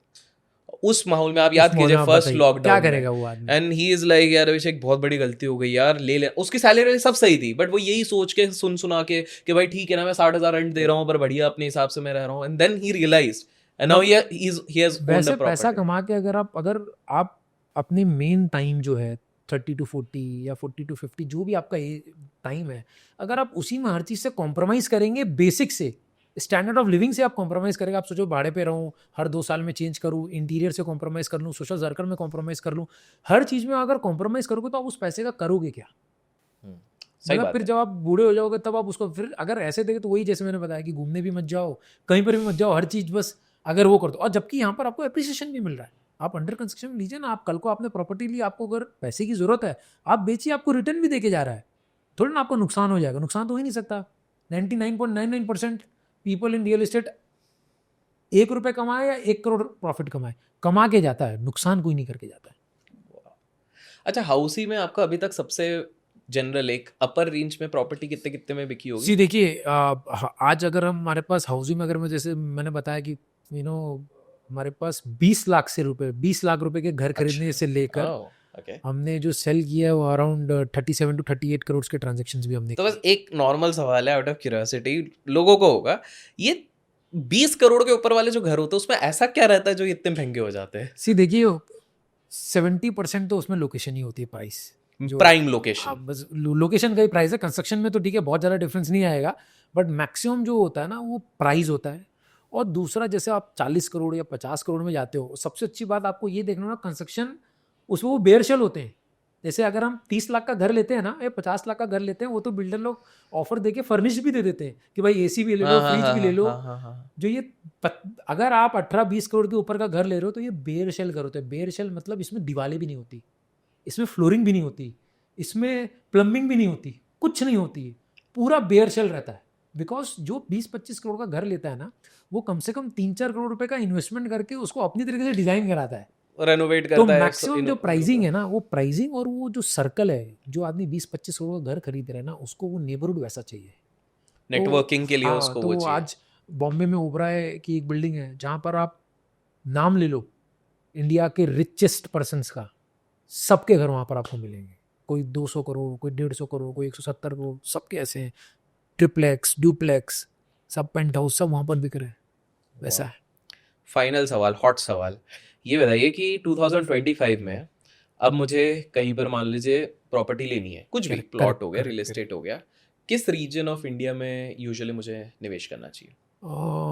Speaker 2: उस माहौल में आप
Speaker 1: उस
Speaker 2: याद
Speaker 1: माहौल
Speaker 2: कीजिए
Speaker 1: में आप
Speaker 2: फर्स्ट
Speaker 1: बताइए क्या
Speaker 2: लॉकडाउन में,
Speaker 1: करेगा वो आदमी।
Speaker 2: एंड ही इज लाइक यार अभिषेक बहुत बड़ी गलती हो गई यार, ले ले। उसकी सैलरी सब सही थी बट वो यही सोच के सुन सुना के कि भाई ठीक है ना मैं 60,000 रेंट दे रहा हूँ पर बढ़िया अपने हिसाब से मैं रह रहा हूँ, and then he realised and now he has owned
Speaker 1: वैसे
Speaker 2: द
Speaker 1: पैसा
Speaker 2: प्रॉपर्टी।
Speaker 1: कमा के अगर आप अपने मेन टाइम जो है 30 to 40 या 40 to 50 जो भी आपका टाइम है, अगर आप उसी में हर चीज़ से कॉम्प्रोमाइज़ करेंगे, बेसिक से स्टैंडर्ड ऑफ लिविंग से आप कॉम्प्रोमाइज़ करेंगे, आप सोचो भाड़े पे रहूँ, हर 2 साल में चेंज करूँ, इंटीरियर से कॉम्प्रोमाइज़ कर लूँ, सोशल सर्कल में कॉम्प्रोमाइज़ कर लूँ, हर चीज़ में अगर कॉम्प्रोमाइज़ करोगे तो आप उस पैसे का करोगे क्या?
Speaker 2: सही
Speaker 1: मतलब
Speaker 2: बात
Speaker 1: फिर
Speaker 2: है।
Speaker 1: जब आप बूढ़े हो जाओगे तब आप उसको फिर अगर ऐसे देखे तो वही जैसे मैंने बताया कि घूमने भी मत जाओ, कहीं पर भी मत जाओ, हर चीज़ बस अगर वो कर दो, और जबकि यहाँ पर आपको एप्रिसिएशन भी मिल रहा है। आप अंडर कंस्ट्रक्शन में लीजिए ना, आप कल को आपने प्रॉपर्टी ली, आपको अगर पैसे की ज़रूरत है, आप बेचिए, आपको रिटर्न भी देके जा रहा है, थोड़ा ना आपको नुकसान हो जाएगा। नुकसान तो हो ही नहीं सकता। 99.99% पीपल इन रियल एस्टेट 1 रुपये कमाए या 1 करोड़ प्रॉफिट कमाए, कमा के जाता है, नुकसान कोई नहीं करके जाता है।
Speaker 2: अच्छा, हाउसी में आपका अभी तक सबसे जनरल एक अपर रेंज में प्रॉपर्टी कितने कितने में बिकी होगी?
Speaker 1: जी देखिए, आज अगर हमारे पास हाउसिंग में अगर मैं जैसे मैंने बताया कि हमारे पास 20 लाख रुपए के घर खरीदने से लेकर
Speaker 2: ओह, ओके।
Speaker 1: हमने जो सेल किया है वो अराउंड 37 to 38 करोड़ के ट्रांजेक्शन्स भी हमने
Speaker 2: तो बस
Speaker 1: किए।
Speaker 2: एक नॉर्मल सवाल है, आउट ऑफ क्यूरियोसिटी लोगों को होगा, ये 20 करोड़ के ऊपर वाले जो घर होते हैं उसमें ऐसा क्या रहता है जो इतने महंगे हो जाते हैं?
Speaker 1: सी देखिए 70% तो उसमें लोकेशन ही होती है प्राइस जो
Speaker 2: प्राइम लोकेशन।
Speaker 1: आप बस लोकेशन का ही प्राइस है। कंस्ट्रक्शन में तो ठीक है बहुत ज़्यादा डिफरेंस नहीं आएगा, बट मैक्सिमम जो होता है ना वो प्राइस होता है। और दूसरा जैसे आप 40 करोड़ या 50 करोड़ में जाते हो, सबसे अच्छी बात आपको ये देखना ना कंस्ट्रक्शन उसमें वो बेयर शेल होते हैं। जैसे अगर हम 30 लाख का घर लेते हैं ना या 50 लाख का घर लेते हैं, वो तो बिल्डर लोग ऑफर देके फर्निश भी दे देते हैं कि भाई एसी भी ले लो,
Speaker 2: हाँ हाँ
Speaker 1: फ्रिज
Speaker 2: हाँ
Speaker 1: भी ले
Speaker 2: हाँ
Speaker 1: लो।
Speaker 2: हाँ हाँ हाँ।
Speaker 1: जो ये अगर आप 18-20 करोड़ के ऊपर का घर ले रहे हो तो ये बेयर शेल घर होता है। बेयर शेल मतलब इसमें दीवारें भी नहीं होती, इसमें फ्लोरिंग भी नहीं होती, इसमें प्लम्बिंग भी नहीं होती, कुछ नहीं होती है, पूरा बेयर शेल रहता है। बिकॉज जो 20-25 करोड़ का घर लेता है ना, वो कम से कम 3-4 करोड़ रुपए का इन्वेस्टमेंट करके उसको अपनी तरीके से डिजाइन कराता है।
Speaker 2: रेनोवेट
Speaker 1: तो
Speaker 2: करता है
Speaker 1: मैक्सिमम जो प्राइसिंग है ना, वो प्राइसिंग और वो जो सर्कल है, जो आदमी 20-25 करोड़ का घर खरीद रहा है ना, उसको वो नेबरहुड वैसा चाहिए। तो
Speaker 2: नेटवर्किंग के लिए
Speaker 1: हाँ,
Speaker 2: उसको
Speaker 1: तो
Speaker 2: वो चाहिए।
Speaker 1: आज बॉम्बे में उभरा है कि एक बिल्डिंग है जहाँ पर आप नाम ले लो इंडिया के रिचेस्ट पर्सन्स का, सबके घर वहाँ पर आपको मिलेंगे। कोई 200 करोड़, कोई 150 करोड़, कोई 170 करोड़, सबके ऐसे हैं। ट्रिप्लेक्स, ड्यूप्लेक्स, सब पेंट हाउस सब वहाँ पर बिक रहे हैं, वैसा है।
Speaker 2: फाइनल सवाल, हॉट सवाल, ये बताइए कि 2025 में अब मुझे कहीं पर मान लीजिए प्रॉपर्टी लेनी है, कुछ भी
Speaker 1: करेक्ट
Speaker 2: प्लॉट
Speaker 1: करेक्ट
Speaker 2: हो गया, रियल
Speaker 1: करेक्ट
Speaker 2: एस्टेट हो गया, किस रीजन ऑफ इंडिया में यूजुअली मुझे निवेश करना चाहिए?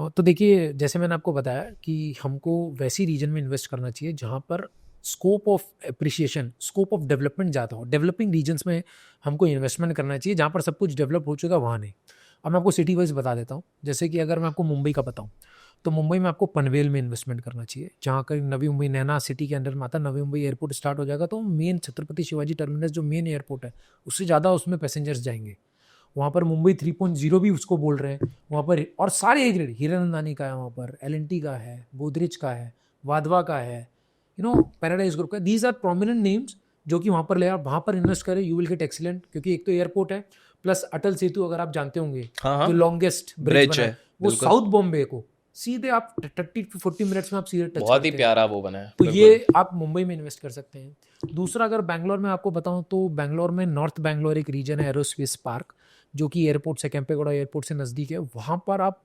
Speaker 1: तो देखिए जैसे मैंने आपको बताया कि हमको वैसी रीजन में इन्वेस्ट करना चाहिए जहाँ पर scope of appreciation, scope of development ज़्यादा हो। डेवलपिंग रीजन्स में हमको इन्वेस्टमेंट करना चाहिए, जहाँ पर सब कुछ डेवलप हो चुका वहाँ नहीं। अब मैं आपको सिटी वाइज बता देता हूँ। जैसे कि अगर मैं आपको मुंबई का बताऊँ तो मुंबई में आपको पनवेल में इन्वेस्टमेंट करना चाहिए, जहाँ का नवी मुंबई नैना सिटी के अंडर में आता है। नवी मुंबई एयरपोर्ट स्टार्ट हो जाएगा तो मेन छत्रपति शिवाजी टर्मिनस जो मेन एयरपोर्ट है उससे ज़्यादा उसमें पैसेंजर्स जाएंगे। वहाँ पर मुंबई 3.0 भी उसको बोल रहे हैं वहाँ पर। और सारे ए ग्रेड हीरानंदानी का है, वहाँ पर एल का है, गोदरेज का है, वाधवा का है, पैराडाइज ग्रुप का। दीज आर प्रोमिनेंट नेम्स जो कि वहाँ पर ले, आप वहाँ पर इन्वेस्ट करें, यू विल गेट एक्सीलेंट। क्योंकि एक तो एयरपोर्ट है, प्लस अटल सेतु अगर आप जानते होंगे,
Speaker 2: हाँ हाँ,
Speaker 1: जो लॉन्गेस्ट ब्रिज
Speaker 2: ब्रिज
Speaker 1: बना
Speaker 2: है,
Speaker 1: है, वो
Speaker 2: बिल्कुल।
Speaker 1: साउथ बॉम्बे को सीधे आप 30-40 मिनट्स में आप सीधे टच
Speaker 2: बहुत ही
Speaker 1: करते हैं।
Speaker 2: प्यारा वो बना है,
Speaker 1: तो
Speaker 2: बिल्कुल।
Speaker 1: ये आप मुंबई में इन्वेस्ट कर सकते हैं। दूसरा अगर बैंगलोर में आपको बताऊं तो बैंगलोर में नॉर्थ बैंगलोर एक रीजन है एरोस्पेस पार्क, जो कि एयरपोर्ट से, केम्पेगौड़ा एयरपोर्ट से नज़दीक है। वहाँ पर आप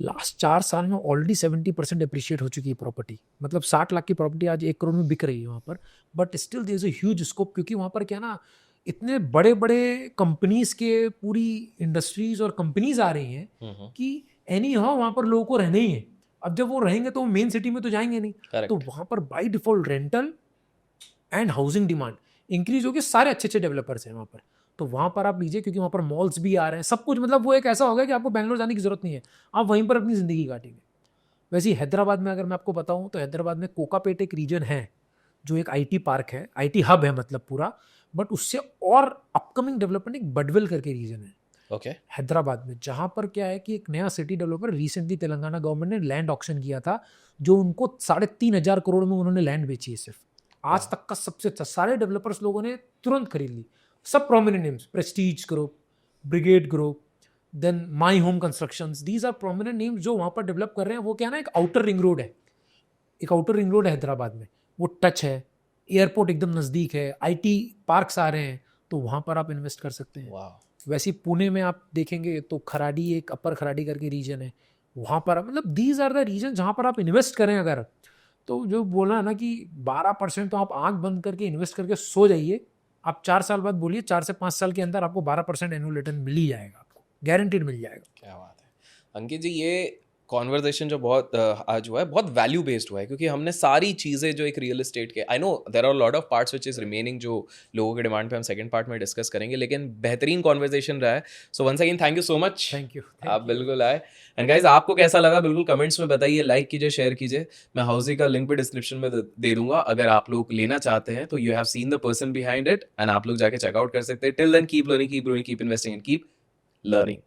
Speaker 1: लास्ट 4 साल में ऑलरेडी 70% अप्रिशिएट हो चुकी है प्रॉपर्टी। मतलब 60 लाख की प्रॉपर्टी आज 1 करोड़ में बिक रही है वहाँ पर। But still there is a huge scope, क्योंकि वहाँ पर क्या ना, इतने बड़े बड़े कंपनीज के पूरी इंडस्ट्रीज और कंपनीज आ रही हैं कि एनी हाउ वहाँ पर लोगों को रहना ही है। अब जब वो रहेंगे तो मेन सिटी में तो जाएंगे नहीं। तो
Speaker 2: करेक्ट।
Speaker 1: वहाँ पर by default rental and housing demand increase होगी। सारे अच्छे अच्छे डेवलपर्स हैं वहाँ पर, तो वहाँ पर आप लीजिए, क्योंकि वहाँ पर मॉल्स भी आ रहे हैं, सब कुछ। मतलब वो एक ऐसा हो गया कि आपको बैंगलोर जाने की जरूरत नहीं है, आप वहीं पर अपनी ज़िंदगी काटेंगे। वैसे ही हैदराबाद में अगर मैं आपको बताऊँ तो हैदराबाद में कोकापेट एक रीजन है जो एक आईटी पार्क है, आईटी हब है मतलब पूरा। बट उससे और अपकमिंग डेवलपमेंट एक बडवेल करके रीजन है
Speaker 2: ओके।
Speaker 1: हैदराबाद में, जहाँ पर क्या है कि एक नया city developer recently Telangana government ने लैंड ऑक्शन किया था, जो उनको 3,500 करोड़ में उन्होंने लैंड बेची है सिर्फ। आज तक का सबसे अच्छा, सारे डेवलपर्स लोगों ने तुरंत खरीद ली। सब prominent names, Prestige group, Brigade group, then My Home constructions, these are prominent names जो वहाँ पर डेवलप कर रहे हैं। वो क्या है ना, एक आउटर रिंग रोड है, एक आउटर रिंग रोड है हैदराबाद में, वो टच है, एयरपोर्ट एकदम नज़दीक है, आईटी पार्क्स आ रहे हैं, तो वहाँ पर आप इन्वेस्ट कर सकते हैं।
Speaker 2: वाह।
Speaker 1: वैसे ही पुणे में आप देखेंगे तो खराडी, एक अपर खराडी करके रीजन है, वहाँ पर मतलब दीज आर द रीजन जहाँ पर आप इन्वेस्ट करें। अगर तो जो बोला ना कि 12% तो आप आंख बंद करके इन्वेस्ट करके सो जाइए, आप 4 साल बाद बोलिए, 4 से 5 साल के अंदर आपको 12% एनुअल रिटर्न मिल ही जाएगा, आपको गारंटीड मिल जाएगा।
Speaker 2: क्या बात है अंकित जी, ये कॉन्वर्जेशन जो बहुत आज हुआ है बहुत वैल्यू बेस्ड हुआ है, क्योंकि हमने सारी चीज़ें जो एक रियल एस्टेट के, I know there are lot of parts which is remaining जो लोगों के डिमांड पे हम सेकंड पार्ट में डिस्कस करेंगे, लेकिन बेहतरीन कॉन्वर्जेशन रहा है। So once again thank you so much,
Speaker 1: thank you.
Speaker 2: आप बिल्कुल आए। एंड गाइज आपको कैसा लगा बिल्कुल कमेंट्स में बताइए, लाइक कीजिए, शेयर कीजिए। मैं हाउसी का लिंक भी डिस्क्रिप्शन में दे दूंगा, अगर आप लोग लेना चाहते हैं तो you have seen the person behind it and आप लोग जाके चेकआउट कर सकते हैं। Till then keep learning, keep growing, keep investing and keep learning.